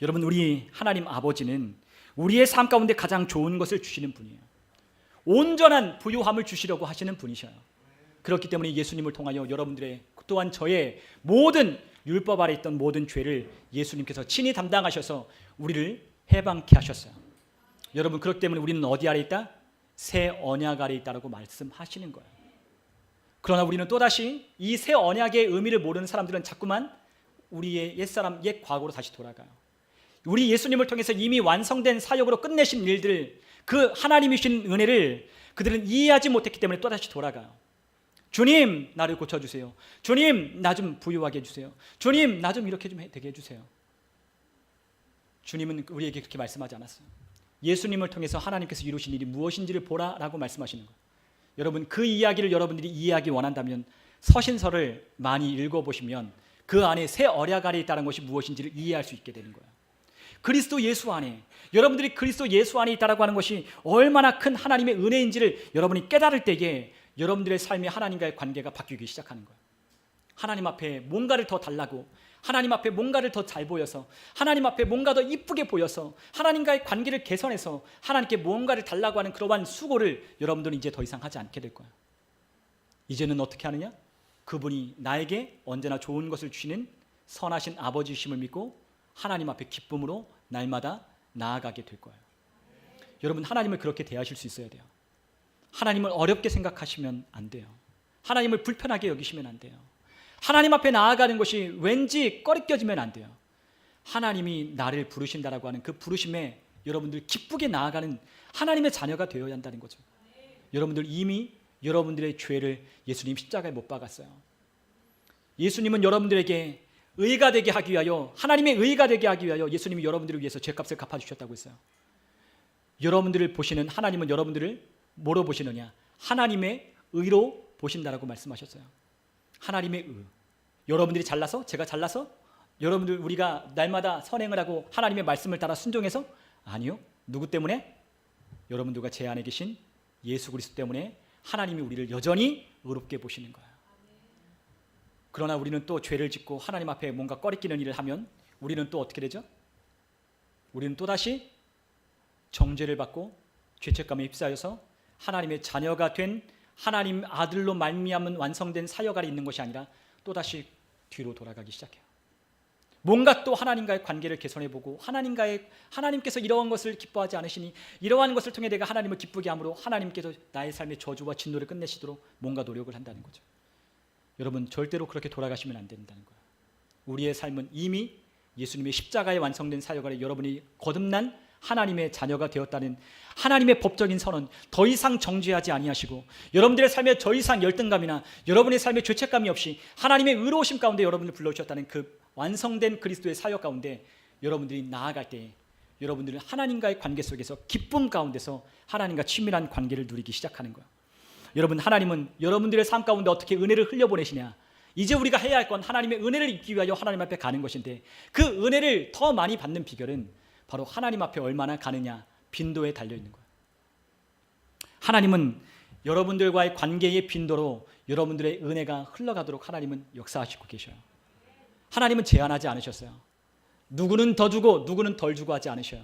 여러분, 우리 하나님 아버지는 우리의 삶 가운데 가장 좋은 것을 주시는 분이에요. 온전한 부요함을 주시려고 하시는 분이셔요. 그렇기 때문에 예수님을 통하여 여러분들의 또한 저의 모든 율법 아래 있던 모든 죄를 예수님께서 친히 담당하셔서 우리를 해방케 하셨어요. 여러분, 그렇기 때문에 우리는 어디 아래 있다? 새 언약 아래 있다라고 말씀하시는 거예요. 그러나 우리는 또다시 이 새 언약의 의미를 모르는 사람들은 자꾸만 우리의 옛사람, 옛 과거로 다시 돌아가요. 우리 예수님을 통해서 이미 완성된 사역으로 끝내신 일들, 그 하나님이 주신 은혜를 그들은 이해하지 못했기 때문에 또다시 돌아가요. 주님, 나를 고쳐주세요. 주님, 나 좀 부유하게 해주세요. 주님, 나 좀 이렇게 좀 되게 해주세요. 주님은 우리에게 그렇게 말씀하지 않았어요. 예수님을 통해서 하나님께서 이루신 일이 무엇인지를 보라라고 말씀하시는 거예요. 여러분, 그 이야기를 여러분들이 이해하기 원한다면 서신서를 많이 읽어보시면 그 안에 새 언약 아래 있다는 것이 무엇인지를 이해할 수 있게 되는 거예요. 그리스도 예수 안에, 여러분들이 그리스도 예수 안에 있다라고 하는 것이 얼마나 큰 하나님의 은혜인지를 여러분이 깨달을 때에 여러분들의 삶이 하나님과의 관계가 바뀌기 시작하는 거예요. 하나님 앞에 뭔가를 더 달라고, 하나님 앞에 뭔가를 더 잘 보여서, 하나님 앞에 뭔가 더 이쁘게 보여서 하나님과의 관계를 개선해서 하나님께 뭔가를 달라고 하는 그러한 수고를 여러분들은 이제 더 이상 하지 않게 될 거예요. 이제는 어떻게 하느냐? 그분이 나에게 언제나 좋은 것을 주시는 선하신 아버지이심을 믿고 하나님 앞에 기쁨으로 날마다 나아가게 될 거예요. 여러분, 하나님을 그렇게 대하실 수 있어야 돼요. 하나님을 어렵게 생각하시면 안 돼요. 하나님을 불편하게 여기시면 안 돼요. 하나님 앞에 나아가는 것이 왠지 꺼리껴지면 안 돼요. 하나님이 나를 부르신다라고 하는 그 부르심에 여러분들 기쁘게 나아가는 하나님의 자녀가 되어야 한다는 거죠. 여러분들 이미 여러분들의 죄를 예수님 십자가에 못 박았어요. 예수님은 여러분들에게 의가 되게 하기 위하여, 하나님의 의가 되게 하기 위하여 예수님이 여러분들을 위해서 죄값을 갚아주셨다고 했어요. 여러분들을 보시는 하나님은 여러분들을 뭐로 보시느냐? 하나님의 의로 보신다라고 말씀하셨어요. 하나님의 의. 여러분들이 잘나서, 제가 잘나서, 여러분들 우리가 날마다 선행을 하고 하나님의 말씀을 따라 순종해서? 아니요. 누구 때문에? 여러분들과 제 안에 계신 예수 그리스도 때문에 하나님이 우리를 여전히 의롭게 보시는 거예요. 그러나 우리는 또 죄를 짓고 하나님 앞에 뭔가 꺼리끼는 일을 하면 우리는 또 어떻게 되죠? 우리는 또다시 정죄를 받고 죄책감에 휩싸여서 하나님의 자녀가 된 하나님 아들로 말미암은 완성된 사역 아래 있는 것이 아니라 또다시 뒤로 돌아가기 시작해요. 뭔가 또 하나님과의 관계를 개선해보고 하나님께서 이러한 것을 기뻐하지 않으시니 이러한 것을 통해 내가 하나님을 기쁘게 함으로 하나님께서 나의 삶의 저주와 진노를 끝내시도록 뭔가 노력을 한다는 거죠. 여러분, 절대로 그렇게 돌아가시면 안 된다는 거예요. 우리의 삶은 이미 예수님의 십자가에 완성된 사역 아래 여러분이 거듭난 하나님의 자녀가 되었다는 하나님의 법적인 선언, 더 이상 정죄하지 아니하시고 여러분들의 삶에 더 이상 열등감이나 여러분의 삶에 죄책감이 없이 하나님의 의로우심 가운데 여러분을 불러주셨다는 그 완성된 그리스도의 사역 가운데 여러분들이 나아갈 때 여러분들은 하나님과의 관계 속에서 기쁨 가운데서 하나님과 친밀한 관계를 누리기 시작하는 거예요. 여러분, 하나님은 여러분들의 삶 가운데 어떻게 은혜를 흘려보내시냐, 이제 우리가 해야 할 건 하나님의 은혜를 입기 위하여 하나님 앞에 가는 것인데 그 은혜를 더 많이 받는 비결은 바로 하나님 앞에 얼마나 가느냐, 빈도에 달려있는 거예요. 하나님은 여러분들과의 관계의 빈도로 여러분들의 은혜가 흘러가도록 하나님은 역사하시고 계셔요. 하나님은 제한하지 않으셨어요. 누구는 더 주고 누구는 덜 주고 하지 않으셔요.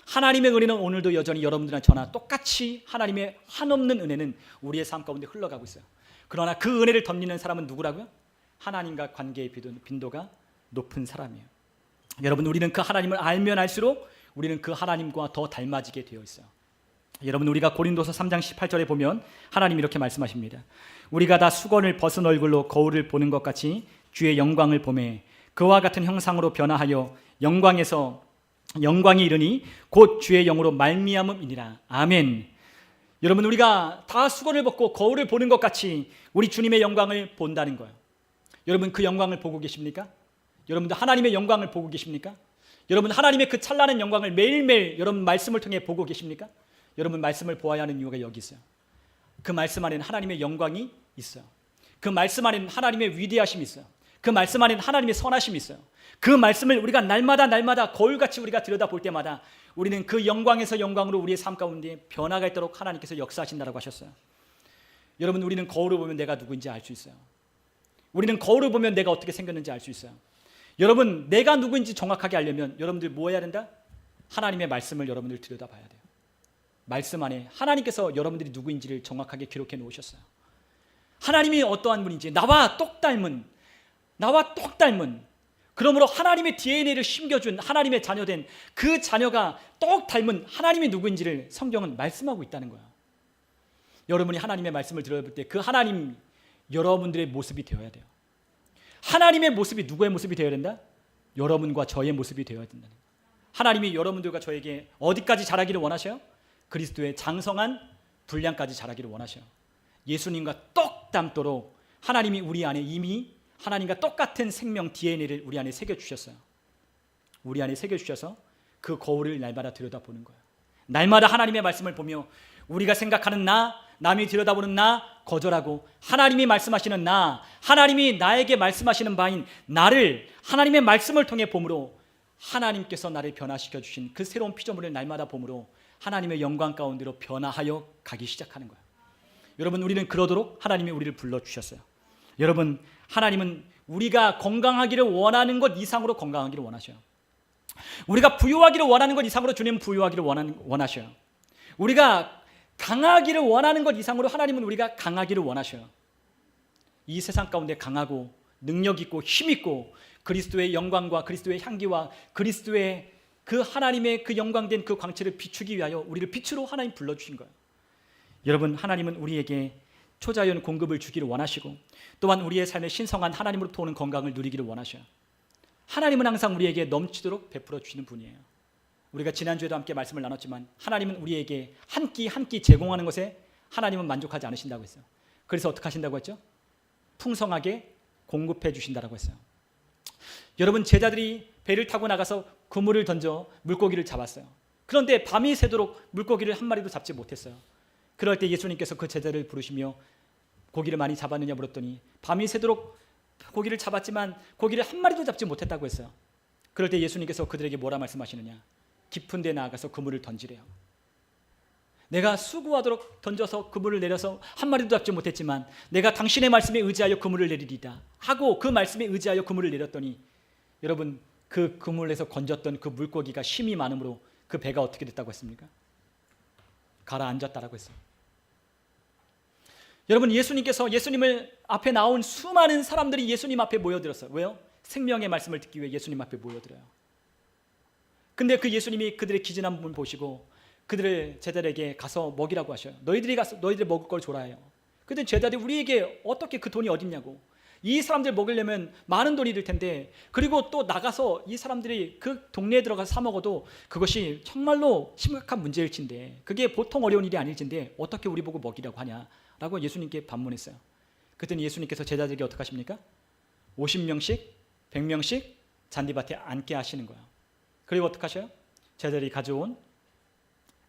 하나님의 은혜는 오늘도 여전히 여러분들이나 저나 똑같이 하나님의 한없는 은혜는 우리의 삶 가운데 흘러가고 있어요. 그러나 그 은혜를 덧입는 사람은 누구라고요? 하나님과 관계의 빈도가 높은 사람이에요. 여러분, 우리는 그 하나님을 알면 알수록 우리는 그 하나님과 더 닮아지게 되어 있어요. 여러분, 우리가 고린도서 3장 18절에 보면 하나님이 이렇게 말씀하십니다. 우리가 다 수건을 벗은 얼굴로 거울을 보는 것 같이 주의 영광을 보매 그와 같은 형상으로 변화하여 영광에서 영광이 이르니 곧 주의 영으로 말미암음이니라. 아멘. 여러분, 우리가 다 수건을 벗고 거울을 보는 것 같이 우리 주님의 영광을 본다는 거예요. 여러분, 그 영광을 보고 계십니까? 여러분들 하나님의 영광을 보고 계십니까? 여러분, 하나님의 그 찬란한 영광을 매일매일 여러분 말씀을 통해 보고 계십니까? 여러분, 말씀을 보아야 하는 이유가 여기 있어요. 그 말씀 안에는 하나님의 영광이 있어요. 그 말씀 안에는 하나님의 위대하심이 있어요. 그 말씀 안에는 하나님의 선하심이 있어요. 그 말씀을 우리가 날마다 거울같이 우리가 들여다볼 때마다 우리는 그 영광에서 영광으로 우리의 삶 가운데 변화가 있도록 하나님께서 역사하신다고 하셨어요. 여러분, 우리는 거울을 보면 내가 누구인지 알 수 있어요. 우리는 거울을 보면 내가 어떻게 생겼는지 알 수 있어요. 여러분, 내가 누구인지 정확하게 알려면 여러분들 뭐 해야 된다? 하나님의 말씀을 여러분들 들여다봐야 돼요. 말씀 안에 하나님께서 여러분들이 누구인지를 정확하게 기록해 놓으셨어요. 하나님이 어떠한 분인지 나와 똑 닮은, 그러므로 하나님의 DNA를 심겨준 하나님의 자녀된 그 자녀가 똑 닮은 하나님이 누구인지를 성경은 말씀하고 있다는 거야. 여러분이 하나님의 말씀을 들어볼 때 그 하나님 여러분들의 모습이 되어야 돼요. 하나님의 모습이 누구의 모습이 되어야 된다? 여러분과 저의 모습이 되어야 된다는 거예요. 하나님이 여러분들과 저에게 어디까지 자라기를 원하셔요? 그리스도의 장성한 분량까지 자라기를 원하셔요. 예수님과 똑 닮도록 하나님이 우리 안에 이미 하나님과 똑같은 생명 DNA를 우리 안에 새겨주셨어요. 우리 안에 새겨주셔서 그 거울을 날마다 들여다보는 거예요. 날마다 하나님의 말씀을 보며 우리가 생각하는 남이 들여다보는 거절하고 하나님이 말씀하시는 하나님이 나에게 말씀하시는 바인 나를 하나님의 말씀을 통해 봄으로 하나님께서 나를 변화시켜 주신 그 새로운 피조물을 날마다 봄으로 하나님의 영광 가운데로 변화하여 가기 시작하는 거예요. 여러분, 우리는 그러도록 하나님이 우리를 불러주셨어요. 여러분, 하나님은 우리가 건강하기를 원하는 것 이상으로 건강하기를 원하셔요. 우리가 부유하기를 원하는 것 이상으로 주님은 부유하기를 원하셔요. 우리가 강하기를 원하는 것 이상으로 하나님은 우리가 강하기를 원하셔요. 이 세상 가운데 강하고 능력 있고 힘 있고 그리스도의 영광과 그리스도의 향기와 그리스도의 그 하나님의 그 영광된 그 광채를 비추기 위하여 우리를 빛으로 하나님 불러주신 거예요. 여러분, 하나님은 우리에게 초자연 공급을 주기를 원하시고 또한 우리의 삶에 신성한 하나님으로부터 오는 건강을 누리기를 원하셔요. 하나님은 항상 우리에게 넘치도록 베풀어 주시는 분이에요. 우리가 지난주에도 함께 말씀을 나눴지만 하나님은 우리에게 한 끼 제공하는 것에 하나님은 만족하지 않으신다고 했어요. 그래서 어떻게 하신다고 했죠? 풍성하게 공급해 주신다고 했어요. 여러분, 제자들이 배를 타고 나가서 그물을 던져 물고기를 잡았어요. 그런데 밤이 새도록 물고기를 한 마리도 잡지 못했어요. 그럴 때 예수님께서 그 제자를 부르시며 고기를 많이 잡았느냐 물었더니 밤이 새도록 고기를 잡았지만 고기를 한 마리도 잡지 못했다고 했어요. 그럴 때 예수님께서 그들에게 뭐라 말씀하시느냐? 깊은 데 나아가서 그물을 던지래요. 내가 수고하도록 던져서 그물을 내려서 한 마리도 잡지 못했지만 내가 당신의 말씀에 의지하여 그물을 내리리다 하고 그 말씀에 의지하여 그물을 내렸더니 여러분, 그 그물에서 건졌던 그 물고기가 힘이 많으므로 그 배가 어떻게 됐다고 했습니까? 가라앉았다라고 했어요. 여러분, 예수님을 앞에 나온 수많은 사람들이 예수님 앞에 모여들었어요. 왜요? 생명의 말씀을 듣기 위해 예수님 앞에 모여들어요. 근데 그 예수님이 그들의 기진한 부분을 보시고 그들의 제자들에게 가서 먹이라고 하셔요. 너희들이 가서 너희들 먹을 걸 줘라 해요. 근데 제자들이 우리에게 어떻게 그 돈이 어딨냐고. 이 사람들 먹이려면 많은 돈이 들 텐데, 그리고 또 나가서 이 사람들이 그 동네에 들어가서 사 먹어도 그것이 정말로 심각한 문제일진데, 그게 보통 어려운 일이 아닐진데 어떻게 우리 보고 먹이라고 하냐라고 예수님께 반문했어요. 그랬더니 예수님께서 제자들에게 어떻게 하십니까? 50명씩 100명씩 잔디밭에 앉게 하시는 거예요. 그리고 어떻게 하셔요? 제자들이 가져온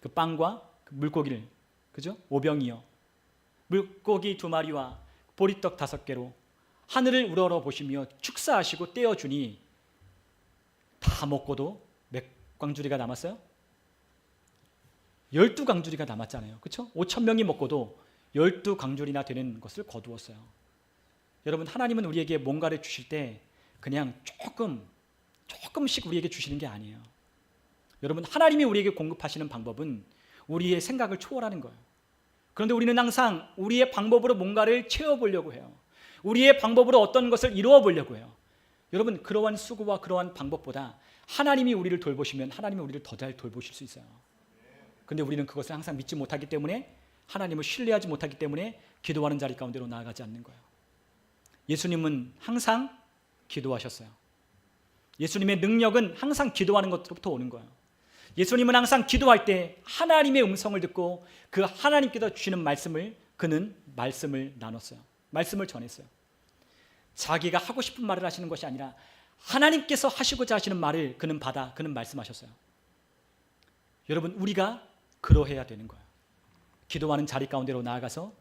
그 빵과 그 물고기를, 그죠? 5병이요. 물고기 2마리와 보리떡 5개로 하늘을 우러러 보시며 축사하시고 떼어주니 다 먹고도 몇 광주리가 남았어요? 12광주리가 남았잖아요. 그렇죠? 5,000명이 먹고도 12광주리나 되는 것을 거두었어요. 여러분, 하나님은 우리에게 뭔가를 주실 때 그냥 조금씩 우리에게 주시는 게 아니에요. 여러분, 하나님이 우리에게 공급하시는 방법은 우리의 생각을 초월하는 거예요. 그런데 우리는 항상 우리의 방법으로 뭔가를 채워보려고 해요. 우리의 방법으로 어떤 것을 이루어 보려고 해요. 여러분, 그러한 수고와 그러한 방법보다 하나님이 우리를 돌보시면 하나님이 우리를 더 잘 돌보실 수 있어요. 그런데 우리는 그것을 항상 믿지 못하기 때문에, 하나님을 신뢰하지 못하기 때문에 기도하는 자리 가운데로 나아가지 않는 거예요. 예수님은 항상 기도하셨어요. 예수님의 능력은 항상 기도하는 것부터 오는 거예요. 예수님은 항상 기도할 때 하나님의 음성을 듣고 그 하나님께서 주시는 말씀을, 그는 말씀을 나눴어요. 말씀을 전했어요. 자기가 하고 싶은 말을 하시는 것이 아니라 하나님께서 하시고자 하시는 말을 그는 받아, 그는 말씀하셨어요. 여러분, 우리가 그러해야 되는 거예요. 기도하는 자리 가운데로 나아가서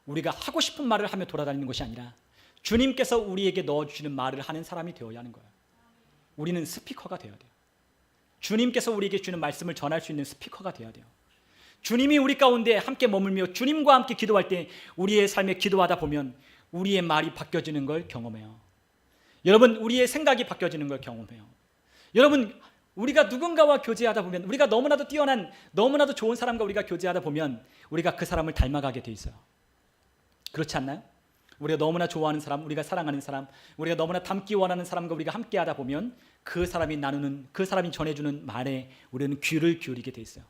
우리가 하고 싶은 말을 하며 돌아다니는 것이 아니라 주님께서 우리에게 넣어주시는 말을 하는 사람이 되어야 하는 거예요. 우리는 스피커가 되어야 돼요. 주님께서 우리에게 주는 말씀을 전할 수 있는 스피커가 되어야 돼요. 주님이 우리 가운데 함께 머물며 주님과 함께 기도할 때 우리의 삶에 기도하다 보면 우리의 말이 바뀌어지는 걸 경험해요. 여러분, 우리의 생각이 바뀌어지는 걸 경험해요. 여러분, 우리가 누군가와 교제하다 보면, 우리가 너무나도 뛰어난, 너무나도 좋은 사람과 우리가 교제하다 보면 우리가 그 사람을 닮아가게 돼 있어요. 그렇지 않나요? 우리가 너무나 좋아하는 사람, 우리가 사랑하는 사람, 우리가 너무나 닮기 원하는 사람과 우리가 함께 하다 보면 그 사람이 나누는, 그 사람이 전해주는 말에 우리는 귀를 기울이게 돼 있어요.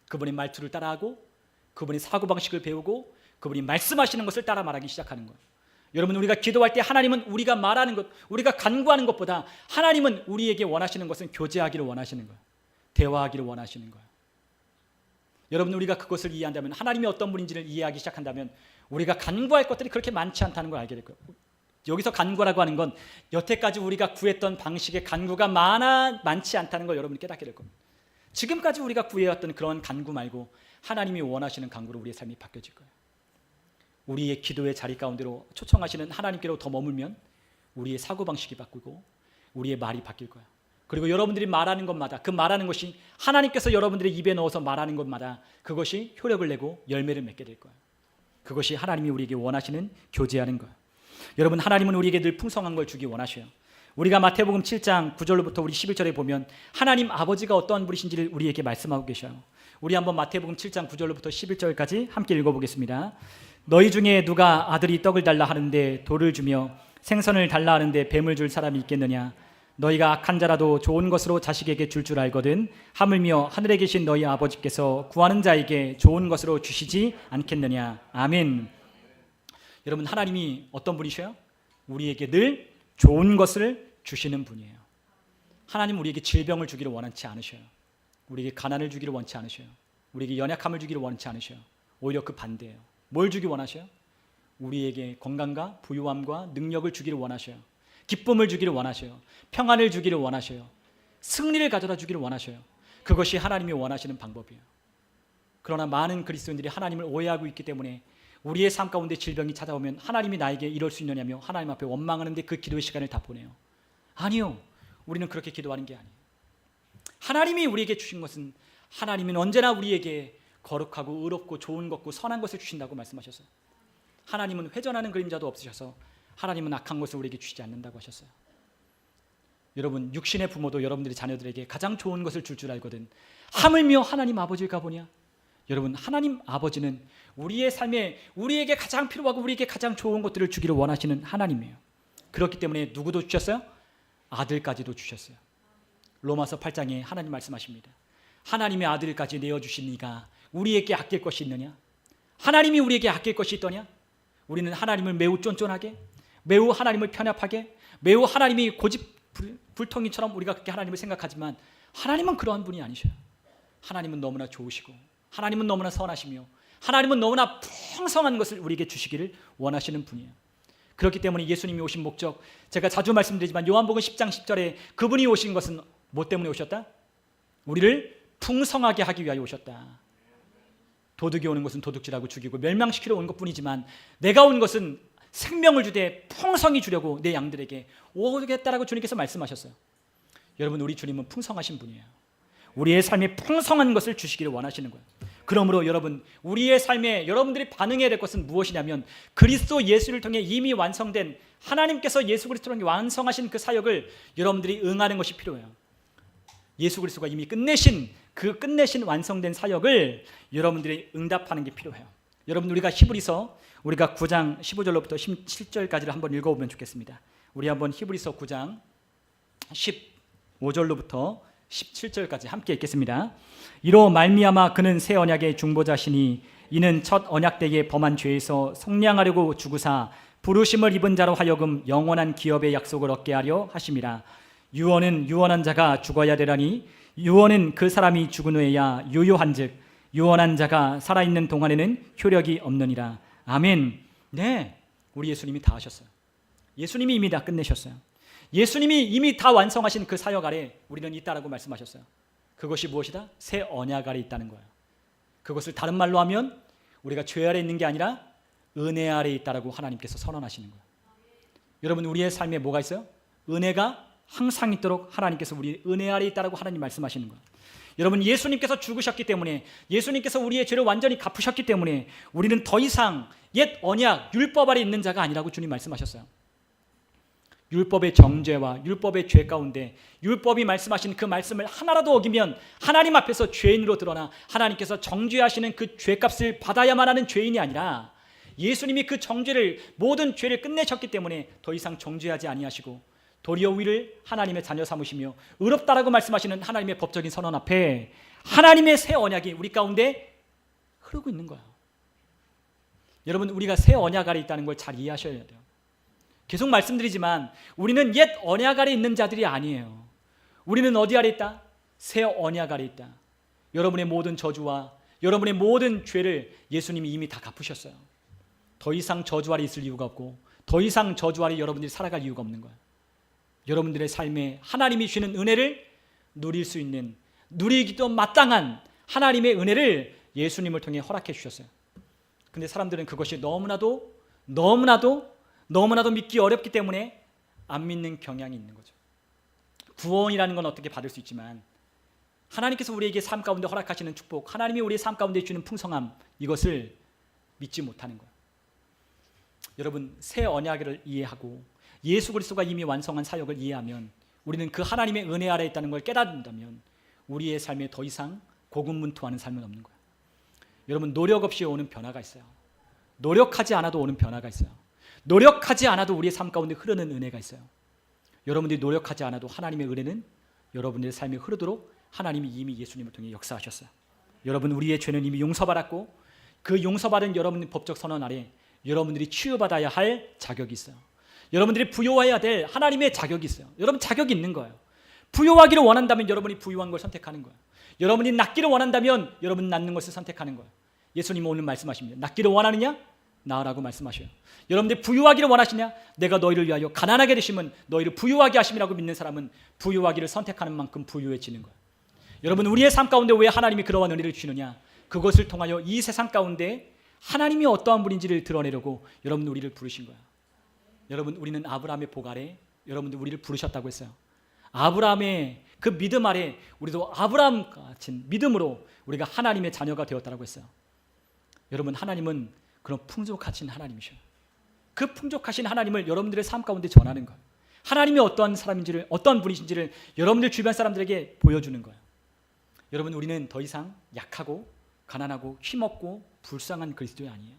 그분의 말투를 따라하고, 그분의 사고방식을 배우고, 그분이 말씀하시는 것을 따라 말하기 시작하는 거예요. 여러분, 우리가 기도할 때 하나님은 우리가 말하는 것, 우리가 간구하는 것보다 하나님은 우리에게 원하시는 것은 교제하기를 원하시는 거예요. 대화하기를 원하시는 거예요. 여러분, 우리가 그것을 이해한다면, 하나님이 어떤 분인지를 이해하기 시작한다면 우리가 간구할 것들이 그렇게 많지 않다는 걸 알게 될 거예요. 여기서 간구라고 하는 건 여태까지 우리가 구했던 방식의 간구가 많지 않다는 걸 여러분이 깨닫게 될 겁니다. 지금까지 우리가 구해왔던 그런 간구 말고 하나님이 원하시는 간구로 우리의 삶이 바뀌어질 거예요. 우리의 기도의 자리 가운데로 초청하시는 하나님께로 더 머물면 우리의 사고방식이 바뀌고 우리의 말이 바뀔 거예요. 그리고 여러분들이 말하는 것마다, 그 말하는 것이 하나님께서 여러분들의 입에 넣어서 말하는 것마다 그것이 효력을 내고 열매를 맺게 될 거예요. 그것이 하나님이 우리에게 원하시는 교제하는 거예요. 여러분, 하나님은 우리에게 늘 풍성한 걸 주기 원하셔요. 우리가 마태복음 7장 9절로부터 우리 11절에 보면 하나님 아버지가 어떠한 분이신지를 우리에게 말씀하고 계셔요. 우리 한번 마태복음 7장 9절로부터 11절까지 함께 읽어보겠습니다. 너희 중에 누가 아들이 떡을 달라 하는데 돌을 주며 생선을 달라 하는데 뱀을 줄 사람이 있겠느냐? 너희가 악한 자라도 좋은 것으로 자식에게 줄 알거든 하물며 하늘에 계신 너희 아버지께서 구하는 자에게 좋은 것으로 주시지 않겠느냐? 아멘. 여러분, 하나님이 어떤 분이셔요? 우리에게 늘 좋은 것을 주시는 분이에요. 하나님은 우리에게 질병을 주기를 원치 않으셔요. 우리에게 가난을 주기를 원치 않으셔요. 우리에게 연약함을 주기를 원치 않으셔요. 오히려 그 반대예요. 뭘 주기 원하셔요? 우리에게 건강과 부유함과 능력을 주기를 원하셔요. 기쁨을 주기를 원하셔요. 평안을 주기를 원하셔요. 승리를 가져다 주기를 원하셔요. 그것이 하나님이 원하시는 방법이에요. 그러나 많은 그리스도인들이 하나님을 오해하고 있기 때문에 우리의 삶 가운데 질병이 찾아오면 하나님이 나에게 이럴 수 있느냐며 하나님 앞에 원망하는데 그 기도의 시간을 다 보내요. 아니요, 우리는 그렇게 기도하는 게 아니에요. 하나님이 우리에게 주신 것은, 하나님은 언제나 우리에게 거룩하고 의롭고 좋은 것고 선한 것을 주신다고 말씀하셨어요. 하나님은 회전하는 그림자도 없으셔서 하나님은 악한 것을 우리에게 주시지 않는다고 하셨어요. 여러분, 육신의 부모도 여러분들의 자녀들에게 가장 좋은 것을 줄 알거든 하물며 하나님 아버지가 보냐? 여러분, 하나님 아버지는 우리의 삶에 우리에게 가장 필요하고 우리에게 가장 좋은 것들을 주기를 원하시는 하나님이에요. 그렇기 때문에 누구도 주셨어요? 아들까지도 주셨어요. 로마서 8장에 하나님 말씀하십니다. 하나님의 아들까지 내어주시니까 우리에게 아낄 것이 있느냐? 하나님이 우리에게 아낄 것이 있더냐? 우리는 하나님을 매우 쫀쫀하게, 매우 하나님을 편협하게, 매우 하나님이 고집 불통이처럼 우리가 그렇게 하나님을 생각하지만 하나님은 그러한 분이 아니셔요. 하나님은 너무나 좋으시고, 하나님은 너무나 선하시며, 하나님은 너무나 풍성한 것을 우리에게 주시기를 원하시는 분이에요. 그렇기 때문에 예수님이 오신 목적, 제가 자주 말씀드리지만 요한복음 10장 10절에 그분이 오신 것은 뭐 때문에 오셨다? 우리를 풍성하게 하기 위하여 오셨다. 도둑이 오는 것은 도둑질하고 죽이고 멸망시키러 온 것뿐이지만 내가 온 것은 생명을 주되 풍성히 주려고 내 양들에게 오겠다라고 주님께서 말씀하셨어요. 여러분, 우리 주님은 풍성하신 분이에요. 우리의 삶에 풍성한 것을 주시기를 원하시는 거예요. 그러므로 여러분, 우리의 삶에 여러분들이 반응해야 될 것은 무엇이냐면 그리스도 예수를 통해 이미 완성된, 하나님께서 예수 그리스도를 통해 완성하신 그 사역을 여러분들이 응하는 것이 필요해요. 예수 그리스도가 이미 끝내신 그 끝내신 완성된 사역을 여러분들이 응답하는 게 필요해요. 여러분, 우리가 히브리서 우리가 9장 15절로부터 17절까지를 한번 읽어보면 좋겠습니다. 우리 한번 히브리서 9장 15절로부터 17절까지 함께 읽겠습니다. 이로 말미암아 그는 새 언약의 중보자시니 이는 첫 언약 때에 범한 죄에서 속량하려고 주구사 부르심을 입은 자로 하여금 영원한 기업의 약속을 얻게 하려 하심이라. 유언은 유언한 자가 죽어야 되라니 유언은 그 사람이 죽은 후에야 유효한즉 유언한 자가 살아있는 동안에는 효력이 없느니라. 아멘. 네, 우리 예수님이 다 하셨어요. 예수님이 이미 다 끝내셨어요. 예수님이 이미 다 완성하신 그 사역 아래 우리는 있다라고 말씀하셨어요. 그것이 무엇이다? 새 언약 아래 있다는 거예요. 그것을 다른 말로 하면 우리가 죄 아래 있는 게 아니라 은혜 아래 있다라고 하나님께서 선언하시는 거예요. 여러분, 우리의 삶에 뭐가 있어요? 은혜가 항상 있도록 하나님께서 우리 은혜 아래 있다라고 하나님 말씀하시는 거예요. 여러분, 예수님께서 죽으셨기 때문에, 예수님께서 우리의 죄를 완전히 갚으셨기 때문에 우리는 더 이상 옛 언약, 율법 아래 있는 자가 아니라고 주님 말씀하셨어요. 율법의 정죄와 율법의 죄 가운데 율법이 말씀하신 그 말씀을 하나라도 어기면 하나님 앞에서 죄인으로 드러나 하나님께서 정죄하시는 그 죄값을 받아야만 하는 죄인이 아니라 예수님이 그 정죄를, 모든 죄를 끝내셨기 때문에 더 이상 정죄하지 아니하시고 도리어 우리를 하나님의 자녀 삼으시며 의롭다라고 말씀하시는 하나님의 법적인 선언 앞에 하나님의 새 언약이 우리 가운데 흐르고 있는 거예요. 여러분, 우리가 새 언약 아래 있다는 걸 잘 이해하셔야 돼요. 계속 말씀드리지만 우리는 옛 언약 아래 있는 자들이 아니에요. 우리는 어디 아래 있다? 새 언약 아래 있다. 여러분의 모든 저주와 여러분의 모든 죄를 예수님이 이미 다 갚으셨어요. 더 이상 저주 아래 있을 이유가 없고 더 이상 저주 아래 여러분들이 살아갈 이유가 없는 거예요. 여러분들의 삶에 하나님이 주시는 은혜를 누릴 수 있는, 누리기도 마땅한 하나님의 은혜를 예수님을 통해 허락해 주셨어요. 근데 사람들은 그것이 너무나도 믿기 어렵기 때문에 안 믿는 경향이 있는 거죠. 구원이라는 건 어떻게 받을 수 있지만 하나님께서 우리에게 삶 가운데 허락하시는 축복, 하나님이 우리의 삶 가운데 주는 풍성함, 이것을 믿지 못하는 거예요. 여러분, 새 언약을 이해하고 예수 그리스도가 이미 완성한 사역을 이해하면, 우리는 그 하나님의 은혜 아래 있다는 걸 깨닫는다면 우리의 삶에 더 이상 고군분투하는 삶은 없는 거예요. 여러분, 노력 없이 오는 변화가 있어요. 노력하지 않아도 오는 변화가 있어요. 노력하지 않아도 우리의 삶 가운데 흐르는 은혜가 있어요. 여러분들이 노력하지 않아도 하나님의 은혜는 여러분들의 삶에 흐르도록 하나님이 이미 예수님을 통해 역사하셨어요. 여러분, 우리의 죄는 이미 용서받았고 그 용서받은 여러분의 법적 선언 아래 여러분들이 치유받아야 할 자격이 있어요. 여러분들이 부여해야 될 하나님의 자격이 있어요. 여러분, 자격이 있는 거예요. 부여하기를 원한다면 여러분이 부유한 걸 선택하는 거예요. 여러분이 낫기를 원한다면 여러분은 낫는 것을 선택하는 거예요. 예수님은 오늘 말씀하십니다. 낫기를 원하느냐? 나으라고 말씀하셔요. 여러분들이 부유하기를 원하시냐? 내가 너희를 위하여 가난하게 되시면 너희를 부유하게 하심이라고 믿는 사람은 부유하기를 선택하는 만큼 부유해지는 거예요. 여러분, 우리의 삶 가운데 왜 하나님이 그러한 은혜를 주시느냐? 그것을 통하여 이 세상 가운데 하나님이 어떠한 분인지를 드러내려고 여러분 우리를 부르신 거예요. 여러분, 우리는 아브라함의 복 아래 여러분들 우리를 부르셨다고 했어요. 아브라함의 그 믿음 아래 우리도 아브라함 같은 믿음으로 우리가 하나님의 자녀가 되었다고 했어요. 여러분, 하나님은 그런 풍족하신 하나님이셔요. 그 풍족하신 하나님을 여러분들의 삶 가운데 전하는 거예요. 하나님이 어떠한 사람인지를, 어떠한 분이신지를 여러분들 주변 사람들에게 보여주는 거예요. 여러분, 우리는 더 이상 약하고 가난하고 힘없고 불쌍한 그리스도인이 아니에요.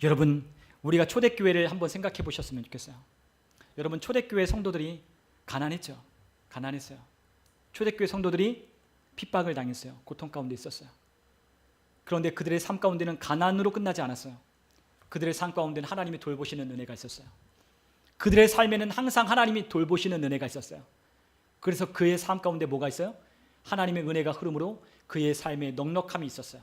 여러분, 우리가 초대교회를 한번 생각해 보셨으면 좋겠어요. 여러분, 초대교회 성도들이 가난했죠. 가난했어요. 초대교회 성도들이 핍박을 당했어요. 고통 가운데 있었어요. 그런데 그들의 삶 가운데는 가난으로 끝나지 않았어요. 그들의 삶 가운데는 하나님이 돌보시는 은혜가 있었어요. 그들의 삶에는 항상 하나님이 돌보시는 은혜가 있었어요. 그래서 그의 삶 가운데 뭐가 있어요? 하나님의 은혜가 흐름으로 그의 삶에 넉넉함이 있었어요.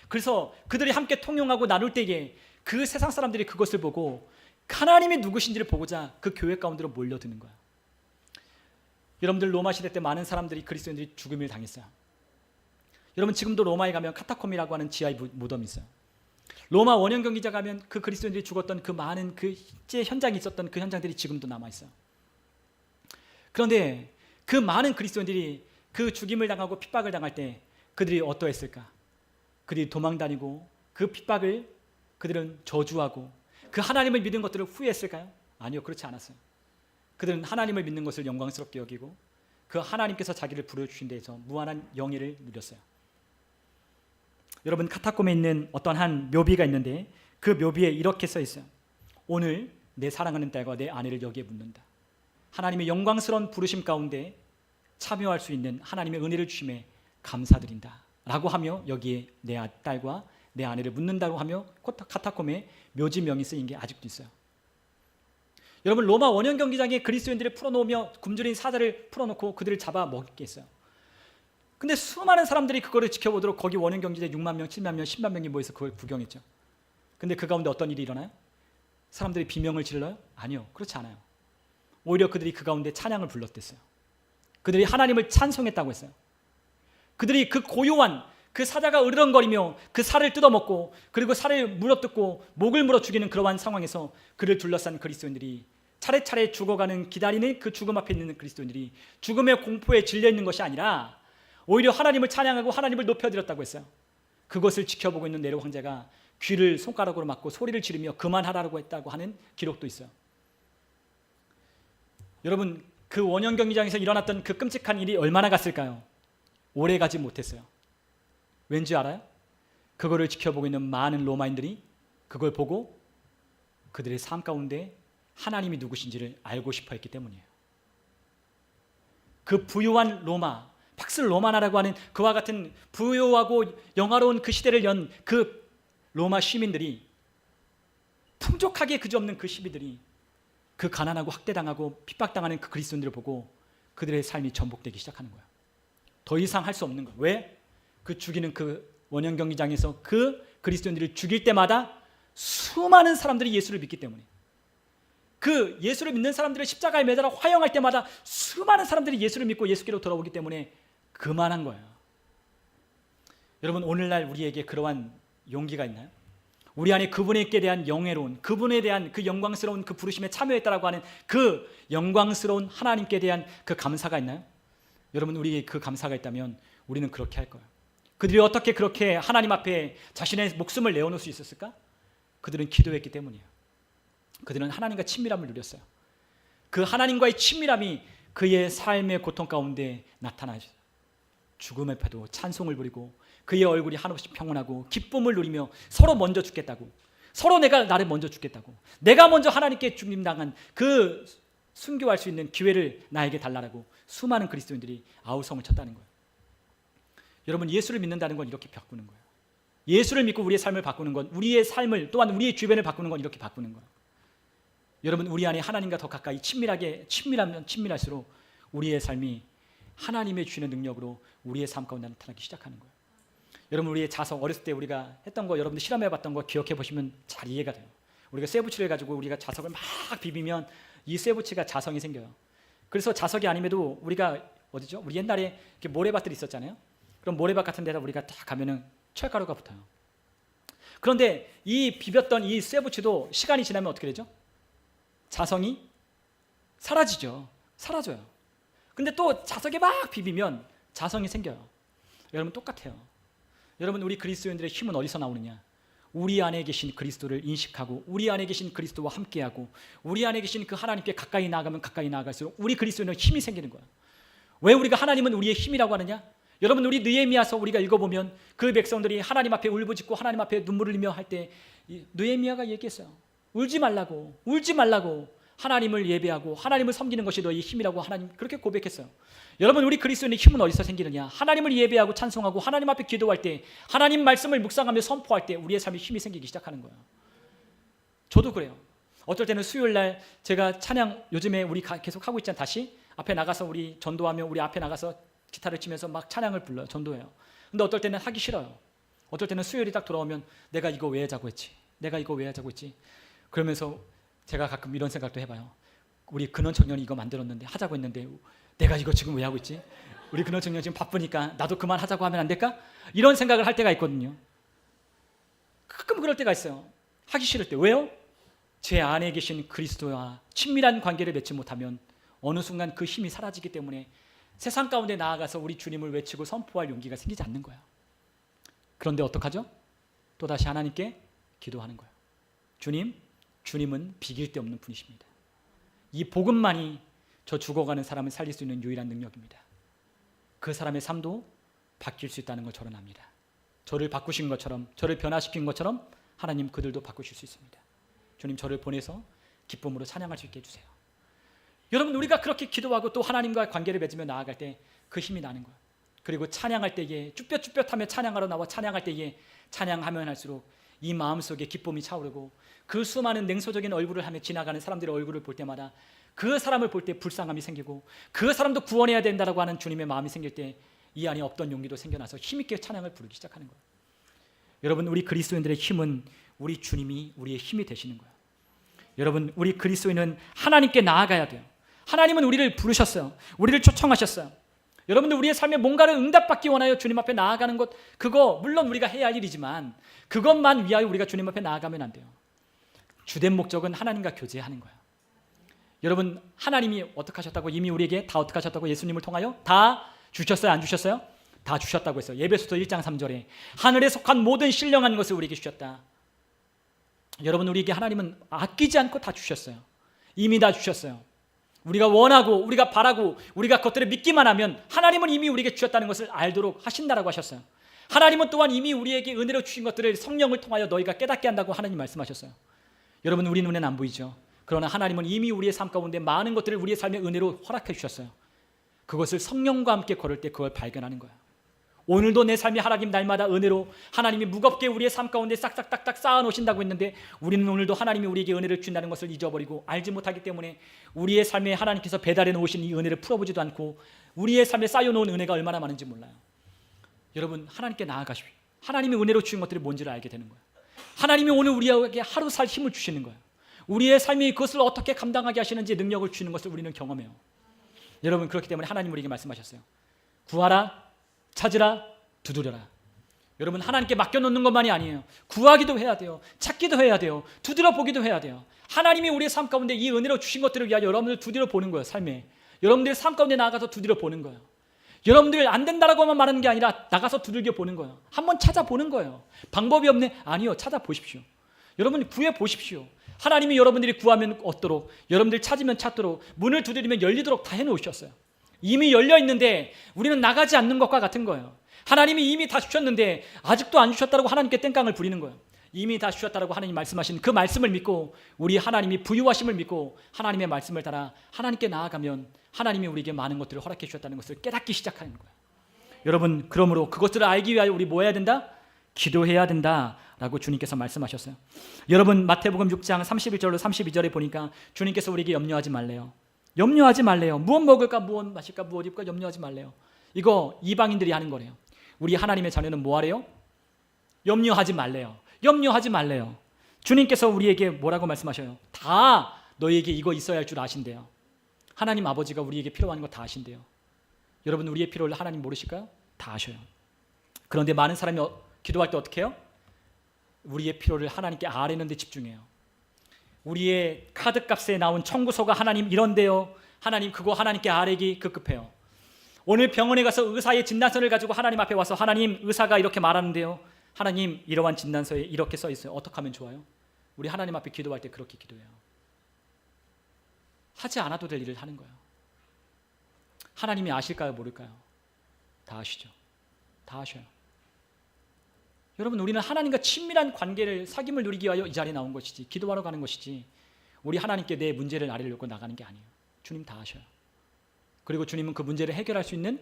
그래서 그들이 함께 통용하고 나눌 때에 그 세상 사람들이 그것을 보고 하나님이 누구신지를 보고자 그 교회 가운데로 몰려드는 거예요. 여러분들, 로마 시대 때 많은 사람들이, 그리스도인들이 죽음을 당했어요. 여러분, 지금도 로마에 가면 카타콤이라고 하는 지하의 무덤이 있어요. 로마 원형 경기자 가면 그 그리스도인들이 죽었던 그 많은 그 실제 현장에 있었던 그 현장들이 지금도 남아 있어요. 그런데 그 많은 그리스도인들이 그 죽임을 당하고 핍박을 당할 때 그들이 어떠했을까? 그들이 도망다니고 그 핍박을 그들은 저주하고 그 하나님을 믿은 것들을 후회했을까요? 아니요, 그렇지 않았어요. 그들은 하나님을 믿는 것을 영광스럽게 여기고 그 하나님께서 자기를 부르주신 데에서 무한한 영예를 누렸어요. 여러분, 카타콤에 있는 어떤 한 묘비가 있는데 그 묘비에 이렇게 써 있어요. 오늘 내 사랑하는 딸과 내 아내를 여기에 묻는다. 하나님의 영광스러운 부르심 가운데 참여할 수 있는 하나님의 은혜를 주심에 감사드린다 라고 하며 여기에 내 딸과 내 아내를 묻는다고 하며 카타콤에 묘지명이 쓰인 게 아직도 있어요. 여러분, 로마 원형 경기장에 그리스도인들을 풀어놓으며 굶주린 사자를 풀어놓고 그들을 잡아 먹게 했어요. 근데 수많은 사람들이 그거를 지켜보도록 거기 원형 경기장에 6만 명, 7만 명, 10만 명이 모여서 그걸 구경했죠. 근데 그 가운데 어떤 일이 일어나요? 사람들이 비명을 질러요? 아니요, 그렇지 않아요. 오히려 그들이 그 가운데 찬양을 불렀댔어요. 그들이 하나님을 찬송했다고 했어요. 그들이 그 고요한 그 사자가 으르렁거리며 그 살을 뜯어먹고 그리고 살을 물어뜯고 목을 물어 죽이는 그러한 상황에서 그를 둘러싼 그리스도인들이 차례차례 죽어가는, 기다리는 그 죽음 앞에 있는 그리스도인들이 죽음의 공포에 질려 있는 것이 아니라 오히려 하나님을 찬양하고 하나님을 높여드렸다고 했어요. 그것을 지켜보고 있는 네로 황제가 귀를 손가락으로 막고 소리를 지르며 그만하라고 했다고 하는 기록도 있어요. 여러분, 그 원형 경기장에서 일어났던 그 끔찍한 일이 얼마나 갔을까요? 오래 가지 못했어요. 왠지 알아요? 그거를 지켜보고 있는 많은 로마인들이 그걸 보고 그들의 삶 가운데 하나님이 누구신지를 알고 싶어 했기 때문이에요. 그 부유한 로마, 팍스 로마나라고 하는 그와 같은 부유하고 영화로운 그 시대를 연 그 로마 시민들이, 풍족하게 그지없는 그 시민들이 그 가난하고 학대당하고 핍박당하는 그 그리스도인들을 보고 그들의 삶이 전복되기 시작하는 거예요. 더 이상 할 수 없는 거예요. 왜? 그 죽이는 그 원형 경기장에서 그 그리스도인들을 죽일 때마다 수많은 사람들이 예수를 믿기 때문에, 그 예수를 믿는 사람들을 십자가에 매달아 화형할 때마다 수많은 사람들이 예수를 믿고 예수께로 돌아오기 때문에 그만한 거예요. 여러분, 오늘날 우리에게 그러한 용기가 있나요? 우리 안에 그분에게 대한 영예로운, 그분에 대한 그 영광스러운 그 부르심에 참여했다라고 하는 그 영광스러운 하나님께 대한 그 감사가 있나요? 여러분, 우리에게 그 감사가 있다면 우리는 그렇게 할 거예요. 그들이 어떻게 그렇게 하나님 앞에 자신의 목숨을 내어놓을 수 있었을까? 그들은 기도했기 때문이에요. 그들은 하나님과 친밀함을 누렸어요. 그 하나님과의 친밀함이 그의 삶의 고통 가운데 나타나죠. 죽음 앞에도 찬송을 부리고 그의 얼굴이 한없이 평온하고 기쁨을 누리며 서로 먼저 죽겠다고, 서로 내가 나를 먼저 죽겠다고, 내가 먼저 하나님께 죽임당한 그 순교할 수 있는 기회를 나에게 달라고 수많은 그리스도인들이 아우성을 쳤다는 거예요. 여러분, 예수를 믿는다는 건 이렇게 바꾸는 거예요. 예수를 믿고 우리의 삶을 바꾸는 건, 우리의 삶을 또한 우리의 주변을 바꾸는 건 이렇게 바꾸는 거예요. 여러분, 우리 안에 하나님과 더 가까이 친밀하면 친밀할수록 우리의 삶이 하나님의 주시는 능력으로 우리의 삶 가운데 나타나기 시작하는 거예요. 여러분, 우리의 자성, 어렸을 때 우리가 했던 거, 여러분들 실험해봤던 거 기억해 보시면 잘 이해가 돼요. 우리가 쇠붙이를 가지고 우리가 자석을 막 비비면 이 쇠붙이가 자성이 생겨요. 그래서 자석이 아님에도 우리가 어디죠? 우리 옛날에 이렇게 모래밭들이 있었잖아요. 그럼 모래밭 같은 데다 우리가 딱 가면은 철가루가 붙어요. 그런데 이 비볐던 이 쇠붙이도 시간이 지나면 어떻게 되죠? 자성이 사라지죠. 사라져요. 근데 또 자석에 막 비비면 자성이 생겨요. 여러분, 똑같아요. 여러분, 우리 그리스도인들의 힘은 어디서 나오느냐? 우리 안에 계신 그리스도를 인식하고 우리 안에 계신 그리스도와 함께하고 우리 안에 계신 그 하나님께 가까이 나아가면 가까이 나아갈수록 우리 그리스도인은 힘이 생기는 거예요. 왜 우리가 하나님은 우리의 힘이라고 하느냐? 여러분, 우리 느헤미야서 우리가 읽어보면 그 백성들이 하나님 앞에 울부짖고 하나님 앞에 눈물을 흘리며 할 때 느헤미야가 얘기했어요. 울지 말라고, 울지 말라고. 하나님을 예배하고 하나님을 섬기는 것이 너희 힘이라고 하나님 그렇게 고백했어요. 여러분, 우리 그리스도인의 힘은 어디서 생기느냐? 하나님을 예배하고 찬송하고 하나님 앞에 기도할 때, 하나님 말씀을 묵상하며 선포할 때 우리의 삶에 힘이 생기기 시작하는 거예요. 저도 그래요. 어떨 때는 수요일 날 제가 찬양, 요즘에 우리 계속 하고 있잖아요. 다시 앞에 나가서 우리 전도하며 우리 앞에 나가서 기타를 치면서 막 찬양을 불러요. 전도해요. 근데 어떨 때는 하기 싫어요. 어떨 때는 수요일이 딱 돌아오면 내가 이거 왜 하자고 했지? 내가 이거 왜 하자고 했지? 그러면서 제가 가끔 이런 생각도 해봐요. 우리 근원 청년이 이거 만들었는데, 하자고 했는데 내가 이거 지금 왜 하고 있지? 우리 근원 청년 지금 바쁘니까 나도 그만하자고 하면 안 될까? 이런 생각을 할 때가 있거든요. 가끔 그럴 때가 있어요. 하기 싫을 때. 왜요? 제 안에 계신 그리스도와 친밀한 관계를 맺지 못하면 어느 순간 그 힘이 사라지기 때문에 세상 가운데 나아가서 우리 주님을 외치고 선포할 용기가 생기지 않는 거예요. 그런데 어떡하죠? 또다시 하나님께 기도하는 거예요. 주님은 비길 데 없는 분이십니다. 이 복음만이 저 죽어가는 사람을 살릴 수 있는 유일한 능력입니다. 그 사람의 삶도 바뀔 수 있다는 걸 저는 압니다. 저를 바꾸신 것처럼, 저를 변화시킨 것처럼 하나님 그들도 바꾸실 수 있습니다. 주님, 저를 보내서 기쁨으로 찬양할 수 있게 해주세요. 여러분, 우리가 그렇게 기도하고 또 하나님과 관계를 맺으며 나아갈 때 그 힘이 나는 거예요. 그리고 찬양할 때에 쭈뼛쭈뼛하며 찬양하러 나와 찬양할 때에 찬양하면 할수록 이 마음속에 기쁨이 차오르고 그 수많은 냉소적인 얼굴을 하며 지나가는 사람들의 얼굴을 볼 때마다 그 사람을 볼 때 불쌍함이 생기고 그 사람도 구원해야 된다라고 하는 주님의 마음이 생길 때 이 안에 없던 용기도 생겨나서 힘있게 찬양을 부르기 시작하는 거예요. 여러분, 우리 그리스도인들의 힘은 우리 주님이 우리의 힘이 되시는 거예요. 여러분, 우리 그리스도인은 하나님께 나아가야 돼요. 하나님은 우리를 부르셨어요. 우리를 초청하셨어요. 여러분들, 우리의 삶에 뭔가를 응답받기 원하여 주님 앞에 나아가는 것, 그거 물론 우리가 해야 할 일이지만 그것만 위하여 우리가 주님 앞에 나아가면 안 돼요. 주된 목적은 하나님과 교제하는 거예요. 여러분, 하나님이 어떻게 하셨다고? 이미 우리에게 다 어떻게 하셨다고? 예수님을 통하여 다 주셨어요? 안 주셨어요? 다 주셨다고 했어요. 예배소서 1장 3절에 하늘에 속한 모든 신령한 것을 우리에게 주셨다. 여러분, 우리에게 하나님은 아끼지 않고 다 주셨어요. 이미 다 주셨어요. 우리가 원하고 우리가 바라고 우리가 그것들을 믿기만 하면 하나님은 이미 우리에게 주셨다는 것을 알도록 하신다라고 하셨어요. 하나님은 또한 이미 우리에게 은혜로 주신 것들을 성령을 통하여 너희가 깨닫게 한다고 하나님 말씀하셨어요. 여러분, 우리 눈에는 안 보이죠. 그러나 하나님은 이미 우리의 삶 가운데 많은 것들을 우리의 삶의 은혜로 허락해 주셨어요. 그것을 성령과 함께 걸을 때 그걸 발견하는 거예요. 오늘도 내 삶이 하나님 날마다 은혜로 하나님이 무겁게 우리의 삶 가운데 싹싹딱딱 쌓아놓으신다고 했는데 우리는 오늘도 하나님이 우리에게 은혜를 주신다는 것을 잊어버리고 알지 못하기 때문에 우리의 삶에 하나님께서 배달해 놓으신 이 은혜를 풀어보지도 않고 우리의 삶에 쌓여놓은 은혜가 얼마나 많은지 몰라요. 여러분, 하나님께 나아가십시오. 하나님이 은혜로 주신 것들이 뭔지를 알게 되는 거예요. 하나님이 오늘 우리에게 하루 살 힘을 주시는 거예요. 우리의 삶이 그것을 어떻게 감당하게 하시는지 능력을 주시는 것을 우리는 경험해요. 여러분, 그렇기 때문에 하나님 우리에게 말씀하셨어요. 구하라, 찾으라, 두드려라. 여러분, 하나님께 맡겨놓는 것만이 아니에요. 구하기도 해야 돼요. 찾기도 해야 돼요. 두드려 보기도 해야 돼요. 하나님이 우리의 삶 가운데 이 은혜로 주신 것들을 위하여 여러분들 두드려 보는 거예요. 삶에 여러분들의 삶 가운데 나아가서 두드려 보는 거예요. 여러분들 안 된다라고만 말하는 게 아니라 나가서 두들겨 보는 거예요. 한번 찾아보는 거예요. 방법이 없네? 아니요, 찾아보십시오. 여러분, 구해보십시오. 하나님이 여러분들이 구하면 얻도록, 여러분들 찾으면 찾도록, 문을 두드리면 열리도록 다 해놓으셨어요. 이미 열려 있는데 우리는 나가지 않는 것과 같은 거예요. 하나님이 이미 다 주셨는데 아직도 안 주셨다고 하나님께 땡깡을 부리는 거예요. 이미 다 주셨다고 하나님 말씀하신 그 말씀을 믿고 우리 하나님이 부유하심을 믿고 하나님의 말씀을 따라 하나님께 나아가면 하나님이 우리에게 많은 것들을 허락해 주셨다는 것을 깨닫기 시작하는 거예요. 여러분, 그러므로 그것들을 알기 위하여 우리 뭐 해야 된다? 기도해야 된다라고 주님께서 말씀하셨어요. 여러분, 마태복음 6장 31절로 32절에 보니까 주님께서 우리에게 염려하지 말래요. 염려하지 말래요. 무엇 먹을까, 무엇 마실까, 무엇 입을까 염려하지 말래요. 이거 이방인들이 하는 거래요. 우리 하나님의 자녀는 뭐 하래요? 염려하지 말래요. 염려하지 말래요. 주님께서 우리에게 뭐라고 말씀하셔요? 다 너희에게 이거 있어야 할 줄 아신대요. 하나님 아버지가 우리에게 필요한 거 다 아신대요. 여러분, 우리의 필요를 하나님 모르실까요? 다 아셔요. 그런데 많은 사람이 기도할 때 어떻게 해요? 우리의 필요를 하나님께 아뢰는 데 집중해요. 우리의 카드값에 나온 청구서가 하나님 이런데요, 하나님 그거 하나님께 아뢰기 급급해요. 오늘 병원에 가서 의사의 진단서를 가지고 하나님 앞에 와서 하나님, 의사가 이렇게 말하는데요, 하나님 이러한 진단서에 이렇게 써 있어요. 어떻게 하면 좋아요? 우리 하나님 앞에 기도할 때 그렇게 기도해요. 하지 않아도 될 일을 하는 거예요. 하나님이 아실까요, 모를까요? 다 아시죠. 다 하셔요. 여러분, 우리는 하나님과 친밀한 관계를, 사귐을 누리기 위하여 이 자리에 나온 것이지, 기도하러 가는 것이지, 우리 하나님께 내 문제를 아뢰려고 나가는 게 아니에요. 주님 다 하셔요. 그리고 주님은 그 문제를 해결할 수 있는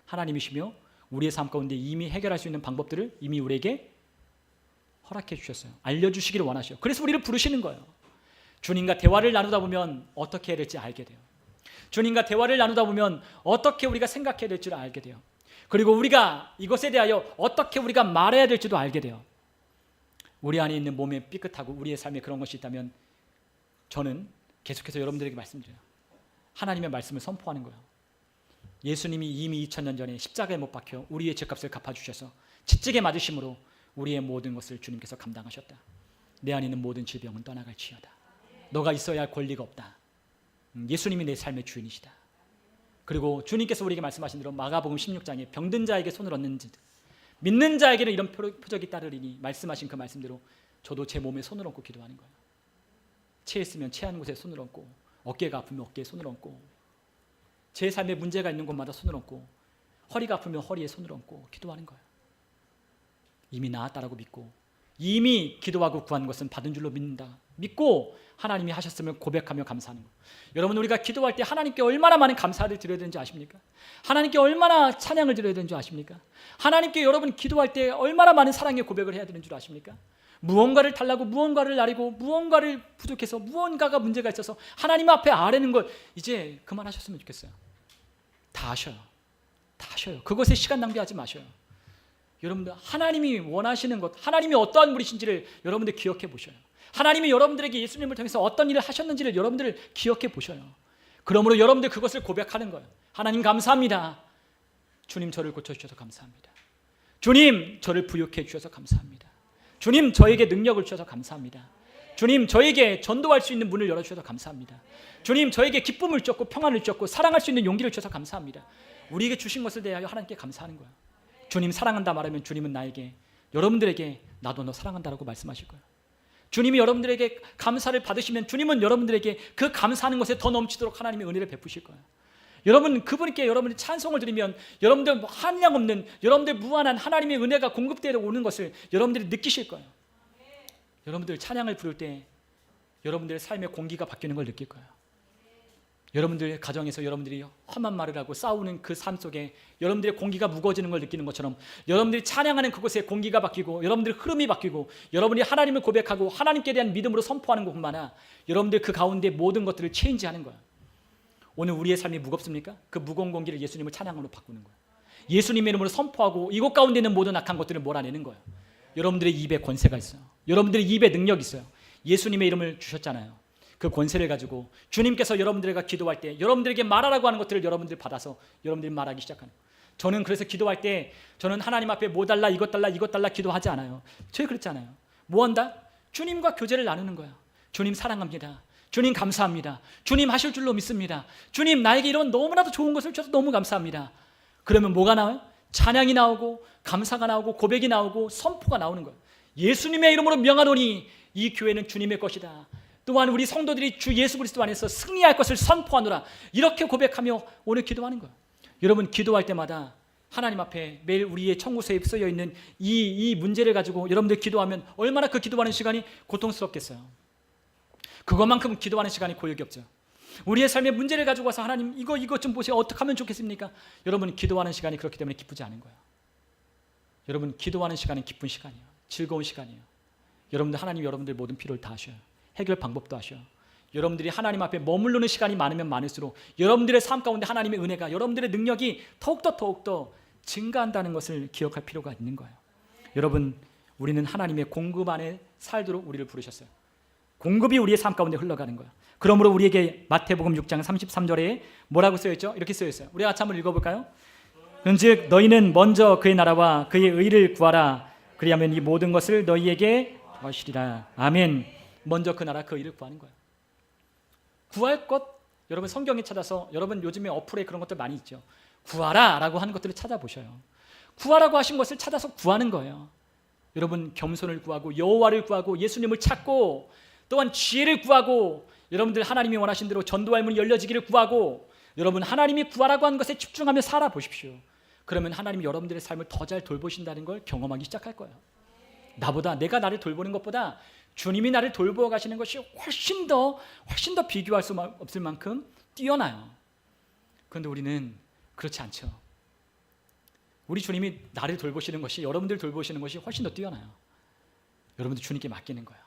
하나님이시며 우리의 삶 가운데 이미 해결할 수 있는 방법들을 이미 우리에게 허락해 주셨어요. 알려주시기를 원하셔요. 그래서 우리를 부르시는 거예요. 주님과 대화를 나누다 보면 어떻게 해야 될지 알게 돼요. 주님과 대화를 나누다 보면 어떻게 우리가 생각해야 될지를 알게 돼요. 그리고 우리가 이것에 대하여 어떻게 우리가 말해야 될지도 알게 돼요. 우리 안에 있는 몸에 삐끗하고 우리의 삶에 그런 것이 있다면 저는 계속해서 여러분들에게 말씀드려요. 하나님의 말씀을 선포하는 거예요. 예수님이 이미 2000년 전에 십자가에 못 박혀 우리의 죄값을 갚아주셔서 채찍에 맞으심으로 우리의 모든 것을 주님께서 감당하셨다. 내 안에 있는 모든 질병은 떠나갈지어다. 너가 있어야 할 권리가 없다. 예수님이 내 삶의 주인이시다. 그리고 주님께서 우리에게 말씀하신 대로 마가복음 16장에 병든 자에게 손을 얹는지 믿는 자에게는 이런 표적이 따르리니 말씀하신 그 말씀대로 저도 제 몸에 손을 얹고 기도하는 거예요. 체했으면 체한 곳에 손을 얹고, 어깨가 아프면 어깨에 손을 얹고, 제 삶에 문제가 있는 곳마다 손을 얹고, 허리가 아프면 허리에 손을 얹고 기도하는 거예요. 이미 나았다라고 믿고, 이미 기도하고 구한 것은 받은 줄로 믿는다 믿고 하나님이 하셨음을 고백하며 감사하는 거예요. 여러분, 우리가 기도할 때 하나님께 얼마나 많은 감사를 드려야 되는지 아십니까? 하나님께 얼마나 찬양을 드려야 되는지 아십니까? 하나님께 여러분 기도할 때 얼마나 많은 사랑의 고백을 해야 되는 줄 아십니까? 무언가를 달라고, 무언가를 나리고, 무언가를 부족해서, 무언가가 문제가 있어서 하나님 앞에 아뢰는 걸 이제 그만하셨으면 좋겠어요. 다 하셔요. 다 하셔요. 그것에 시간 낭비하지 마셔요. 여러분들, 하나님이 원하시는 것, 하나님이 어떠한 분이신지를 여러분들 기억해 보셔요. 하나님이 여러분들에게 예수님을 통해서 어떤 일을 하셨는지를 여러분들 기억해 보셔요. 그러므로 여러분들 그것을 고백하는 거예요. 하나님 감사합니다. 주님 저를 고쳐주셔서 감사합니다. 주님 저를 부욕해 주셔서 감사합니다. 주님 저에게 능력을 주셔서 감사합니다. 주님 저에게 전도할 수 있는 문을 열어주셔서 감사합니다. 주님 저에게 기쁨을 주셨고 평안을 주셨고 사랑할 수 있는 용기를 주셔서 감사합니다. 우리에게 주신 것을 대하여 하나님께 감사하는 거예요. 주님 사랑한다 말하면 주님은 나에게, 여러분들에게 나도 너 사랑한다라고 말씀하실 거예요. 주님이 여러분들에게 감사를 받으시면 주님은 여러분들에게 그 감사하는 것에 더 넘치도록 하나님의 은혜를 베푸실 거예요. 여러분, 그분께 여러분이 찬송을 드리면 여러분들 한량 없는, 여러분들 무한한 하나님의 은혜가 공급되어 오는 것을 여러분들이 느끼실 거예요. 여러분들 찬양을 부를 때 여러분들의 삶의 공기가 바뀌는 걸 느낄 거예요. 여러분들의 가정에서 여러분들이 험한 말을 하고 싸우는 그 삶 속에 여러분들의 공기가 무거워지는 걸 느끼는 것처럼 여러분들이 찬양하는 그곳에 공기가 바뀌고 여러분들의 흐름이 바뀌고 여러분이 하나님을 고백하고 하나님께 대한 믿음으로 선포하는 것뿐만 아니라 여러분들 그 가운데 모든 것들을 체인지하는 거예요. 오늘 우리의 삶이 무겁습니까? 그 무거운 공기를 예수님을 찬양으로 바꾸는 거예요. 예수님의 이름으로 선포하고 이곳 가운데 있는 모든 악한 것들을 몰아내는 거예요. 여러분들의 입에 권세가 있어요. 여러분들의 입에 능력이 있어요. 예수님의 이름을 주셨잖아요. 그 권세를 가지고 주님께서 여러분들과 기도할 때 여러분들에게 말하라고 하는 것들을 여러분들이 받아서 여러분들이 말하기 시작하는 거예요. 저는 그래서 기도할 때 저는 하나님 앞에 뭐 달라 이것 달라 이것 달라 기도하지 않아요. 저희 그랬잖아요. 뭐 한다? 주님과 교제를 나누는 거예요. 주님 사랑합니다. 주님 감사합니다. 주님 하실 줄로 믿습니다. 주님 나에게 이런 너무나도 좋은 것을 주셔서 너무 감사합니다. 그러면 뭐가 나와요? 찬양이 나오고 감사가 나오고 고백이 나오고 선포가 나오는 거예요. 예수님의 이름으로 명하노니 이 교회는 주님의 것이다. 또한 우리 성도들이 주 예수 그리스도 안에서 승리할 것을 선포하노라. 이렇게 고백하며 오늘 기도하는 거예요. 여러분, 기도할 때마다 하나님 앞에 매일 우리의 청구서에 쓰여 있는 이 문제를 가지고 여러분들 기도하면 얼마나 그 기도하는 시간이 고통스럽겠어요. 그것만큼 기도하는 시간이 고역이 없죠. 우리의 삶의 문제를 가지고 와서 하나님 이것 좀 보세요. 어떻게 하면 좋겠습니까? 여러분, 기도하는 시간이 그렇기 때문에 기쁘지 않은 거예요. 여러분, 기도하는 시간은 기쁜 시간이에요. 즐거운 시간이에요. 여러분들, 하나님 여러분들 모든 필요를 다 하셔요. 해결 방법도 하셔. 여러분들이 하나님 앞에 머무르는 시간이 많으면 많을수록 여러분들의 삶 가운데 하나님의 은혜가, 여러분들의 능력이 더욱더 증가한다는 것을 기억할 필요가 있는 거예요. 여러분, 우리는 하나님의 공급 안에 살도록 우리를 부르셨어요. 공급이 우리의 삶 가운데 흘러가는 거예요. 그러므로 우리에게 마태복음 6장 33절에 뭐라고 쓰여있죠? 이렇게 쓰여있어요. 우리 같이 한번 읽어볼까요? 즉 너희는 먼저 그의 나라와 그의 의를 구하라. 그리하면 이 모든 것을 너희에게 더하시리라. 아멘. 먼저 그 나라 그 의를 구하는 거예요. 구할 것, 여러분 성경에 찾아서, 여러분 요즘에 어플에 그런 것들 많이 있죠. 구하라 라고 하는 것들을 찾아보셔요. 구하라고 하신 것을 찾아서 구하는 거예요. 여러분, 겸손을 구하고 여호와를 구하고 예수님을 찾고 또한 지혜를 구하고 여러분들 하나님이 원하신 대로 전도할 문이 열려지기를 구하고 여러분 하나님이 구하라고 하는 것에 집중하며 살아보십시오. 그러면 하나님이 여러분들의 삶을 더 잘 돌보신다는 걸 경험하기 시작할 거예요. 내가 나를 돌보는 것보다 주님이 나를 돌보아 가시는 것이 훨씬 더 비교할 수 없을 만큼 뛰어나요. 그런데 우리는 그렇지 않죠. 우리 주님이 나를 돌보시는 것이, 여러분들 돌보시는 것이 훨씬 더 뛰어나요. 여러분들 주님께 맡기는 거예요.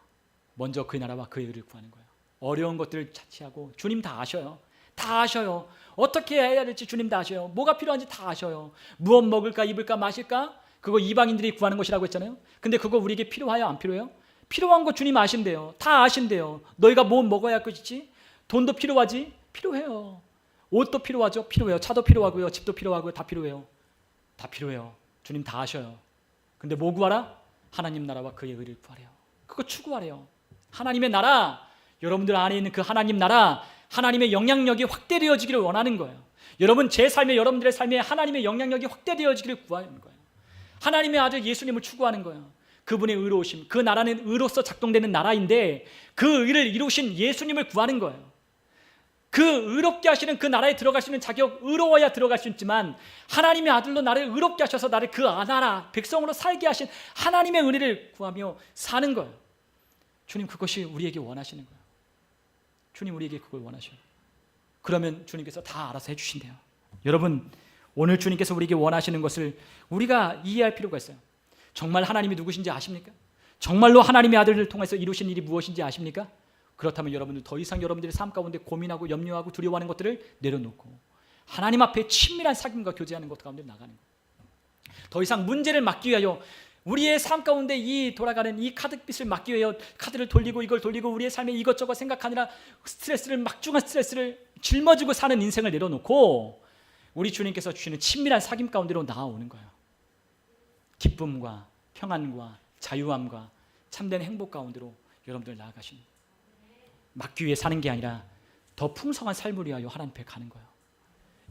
먼저 그의 나라와 그의 의를 구하는 거예요. 어려운 것들을 자취하고, 주님 다 아셔요. 다 아셔요. 어떻게 해야 될지 주님 다 아셔요. 뭐가 필요한지 다 아셔요. 무엇 먹을까, 입을까, 마실까? 그거 이방인들이 구하는 것이라고 했잖아요. 근데 그거 우리에게 필요해요, 안 필요해요? 필요한 거 주님 아신대요. 다 아신대요. 너희가 뭐 먹어야 할 것이지? 돈도 필요하지? 필요해요. 옷도 필요하죠? 필요해요. 차도 필요하고요. 집도 필요하고요. 다 필요해요. 다 필요해요. 주님 다 아셔요. 근데 뭐 구하라? 하나님 나라와 그의 의를 구하래요. 그거 추구하래요. 하나님의 나라, 여러분들 안에 있는 그 하나님 나라, 하나님의 영향력이 확대되어지기를 원하는 거예요. 여러분, 제 삶에, 여러분들의 삶에 하나님의 영향력이 확대되어지기를 구하는 거예요. 하나님의 아들 예수님을 추구하는 거예요. 그분의 의로우심, 그 나라는 의로서 작동되는 나라인데 그 의를 이루신 예수님을 구하는 거예요. 그 의롭게 하시는 그 나라에 들어갈 수 있는 자격, 의로워야 들어갈 수 있지만 하나님의 아들로 나를 의롭게 하셔서 나를 그 나라, 백성으로 살게 하신 하나님의 은혜를 구하며 사는 거예요. 주님, 그것이 우리에게 원하시는 거예요. 주님, 우리에게 그걸 원하셔요. 그러면 주님께서 다 알아서 해주신대요. 여러분, 오늘 주님께서 우리에게 원하시는 것을 우리가 이해할 필요가 있어요. 정말 하나님이 누구신지 아십니까? 정말로 하나님의 아들을 통해서 이루신 일이 무엇인지 아십니까? 그렇다면 여러분들 더 이상 여러분들의 삶 가운데 고민하고 염려하고 두려워하는 것들을 내려놓고 하나님 앞에 친밀한 사귐과 교제하는 것 가운데 나가는 거예요. 더 이상 문제를 막기 위하여, 우리의 삶 가운데 이 돌아가는 이 카드빚을 막기 위하여 카드를 돌리고 이걸 돌리고 우리의 삶에 이것저것 생각하느라 막중한 스트레스를 짊어지고 사는 인생을 내려놓고 우리 주님께서 주시는 친밀한 사귐 가운데로 나아오는 거예요. 기쁨과 평안과 자유함과 참된 행복 가운데로 여러분들 나아가시는 거예요. 막기 위해 사는 게 아니라 더 풍성한 삶을 위하여 하나님 앞에 가는 거예요.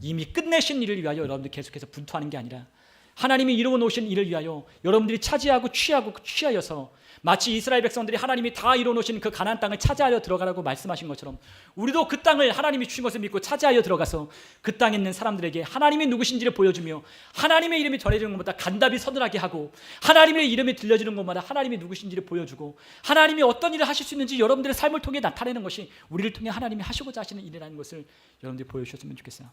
이미 끝내신 일을 위하여 여러분들 계속해서 분투하는 게 아니라 하나님이 이루어 놓으신 일을 위하여 여러분들이 차지하고 취하여서 마치 이스라엘 백성들이 하나님이 다 이루어 놓으신 그 가나안 땅을 차지하여 들어가라고 말씀하신 것처럼 우리도 그 땅을 하나님이 주신 것을 믿고 차지하여 들어가서 그 땅에 있는 사람들에게 하나님이 누구신지를 보여주며 하나님의 이름이 전해지는 것마다 간답이 서늘하게 하고 하나님의 이름이 들려지는 것마다 하나님이 누구신지를 보여주고 하나님이 어떤 일을 하실 수 있는지 여러분들의 삶을 통해 나타내는 것이 우리를 통해 하나님이 하시고자 하시는 일이라는 것을 여러분들이 보여주셨으면 좋겠어요.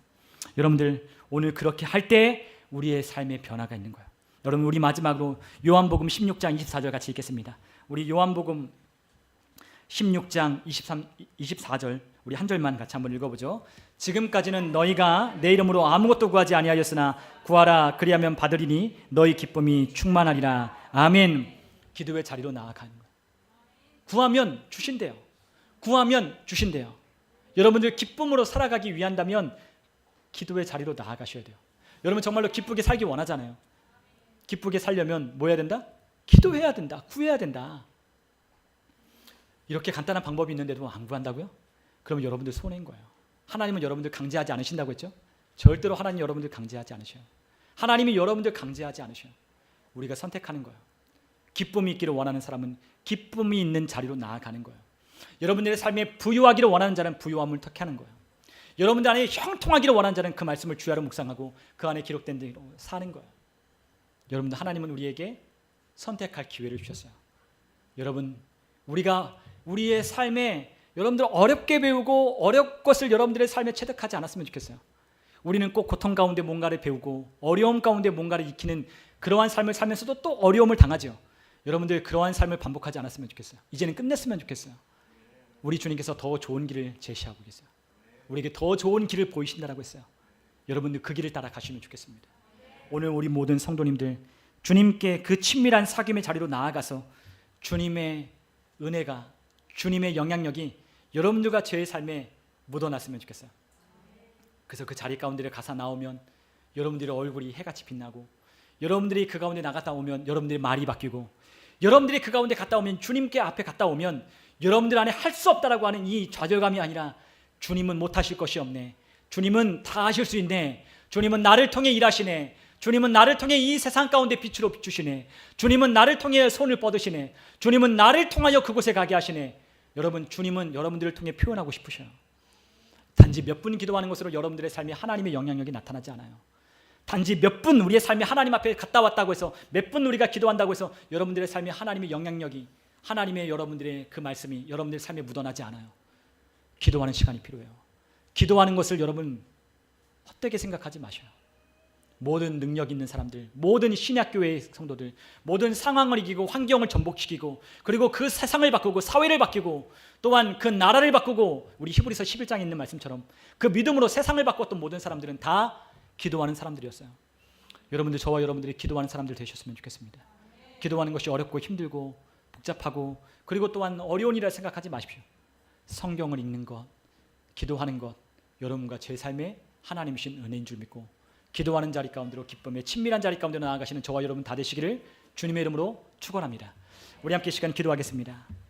여러분들, 오늘 그렇게 할 때 우리의 삶에 변화가 있는 거예요. 여러분, 우리 마지막으로 요한복음 16장 24절 같이 읽겠습니다. 우리 요한복음 16장 24절 우리 한 절만 같이 한번 읽어보죠. 지금까지는 너희가 내 이름으로 아무것도 구하지 아니하였으나 구하라 그리하면 받으리니 너희 기쁨이 충만하리라. 아멘. 기도의 자리로 나아가는 거예요. 구하면 주신대요. 구하면 주신대요. 여러분들 기쁨으로 살아가기 위한다면 기도의 자리로 나아가셔야 돼요. 여러분 정말로 기쁘게 살기 원하잖아요. 기쁘게 살려면 뭐 해야 된다? 기도해야 된다. 구해야 된다. 이렇게 간단한 방법이 있는데도 안 구한다고요? 그러면 여러분들 손해인 거예요. 하나님은 여러분들 강제하지 않으신다고 했죠? 절대로 하나님 여러분들 강제하지 않으셔요. 하나님이 여러분들 강제하지 않으셔요. 우리가 선택하는 거예요. 기쁨이 있기를 원하는 사람은 기쁨이 있는 자리로 나아가는 거예요. 여러분들의 삶에 부유하기를 원하는 자는 부유함을 택하는 거예요. 여러분들 안에 형통하기를 원하는 자는 그 말씀을 주야로 묵상하고 그 안에 기록된 대로 사는 거예요. 여러분들, 하나님은 우리에게 선택할 기회를 주셨어요. 여러분, 우리가 우리의 삶에 여러분들 어렵게 배우고 어려운 것을 여러분들의 삶에 체득하지 않았으면 좋겠어요. 우리는 꼭 고통 가운데 뭔가를 배우고 어려움 가운데 뭔가를 익히는 그러한 삶을 살면서도 또 어려움을 당하죠. 여러분들 그러한 삶을 반복하지 않았으면 좋겠어요. 이제는 끝냈으면 좋겠어요. 우리 주님께서 더 좋은 길을 제시하고 계세요. 우리에게 더 좋은 길을 보이신다라고 했어요. 여러분들 그 길을 따라 가시면 좋겠습니다. 오늘 우리 모든 성도님들 주님께 그 친밀한 사귐의 자리로 나아가서 주님의 은혜가, 주님의 영향력이 여러분들과 제 삶에 묻어났으면 좋겠어요. 그래서 그 자리 가운데 가서 나오면 여러분들의 얼굴이 해같이 빛나고, 여러분들이 그 가운데 나갔다 오면 여러분들의 말이 바뀌고, 여러분들이 그 가운데 갔다 오면, 주님께 앞에 갔다 오면 여러분들 안에 할 수 없다라고 하는 이 좌절감이 아니라 주님은 못하실 것이 없네, 주님은 다 하실 수 있네, 주님은 나를 통해 일하시네, 주님은 나를 통해 이 세상 가운데 빛으로 비추시네, 주님은 나를 통해 손을 뻗으시네, 주님은 나를 통하여 그곳에 가게 하시네. 여러분, 주님은 여러분들을 통해 표현하고 싶으셔요. 단지 몇 분 기도하는 것으로 여러분들의 삶에 하나님의 영향력이 나타나지 않아요. 단지 몇 분 우리의 삶이 하나님 앞에 갔다 왔다고 해서, 몇 분 우리가 기도한다고 해서 여러분들의 삶에 하나님의 영향력이, 하나님의 여러분들의 그 말씀이 여러분들의 삶에 묻어나지 않아요. 기도하는 시간이 필요해요. 기도하는 것을 여러분 헛되게 생각하지 마셔요. 모든 능력 있는 사람들, 모든 신약교회의 성도들, 모든 상황을 이기고 환경을 전복시키고, 그리고 그 세상을 바꾸고 사회를 바꾸고 또한 그 나라를 바꾸고, 우리 히브리서 11장에 있는 말씀처럼 그 믿음으로 세상을 바꿨던 모든 사람들은 다 기도하는 사람들이었어요. 여러분들, 저와 여러분들이 기도하는 사람들 되셨으면 좋겠습니다. 기도하는 것이 어렵고 힘들고 복잡하고 그리고 또한 어려운 일이라 생각하지 마십시오. 성경을 읽는 것, 기도하는 것, 여러분과 제 삶에 하나님이신 은혜인 줄 믿고 기도하는 자리 가운데로, 기쁨의 친밀한 자리 가운데로 나아가시는 저와 여러분 다 되시기를 주님의 이름으로 축원합니다. 우리 함께 시간 기도하겠습니다.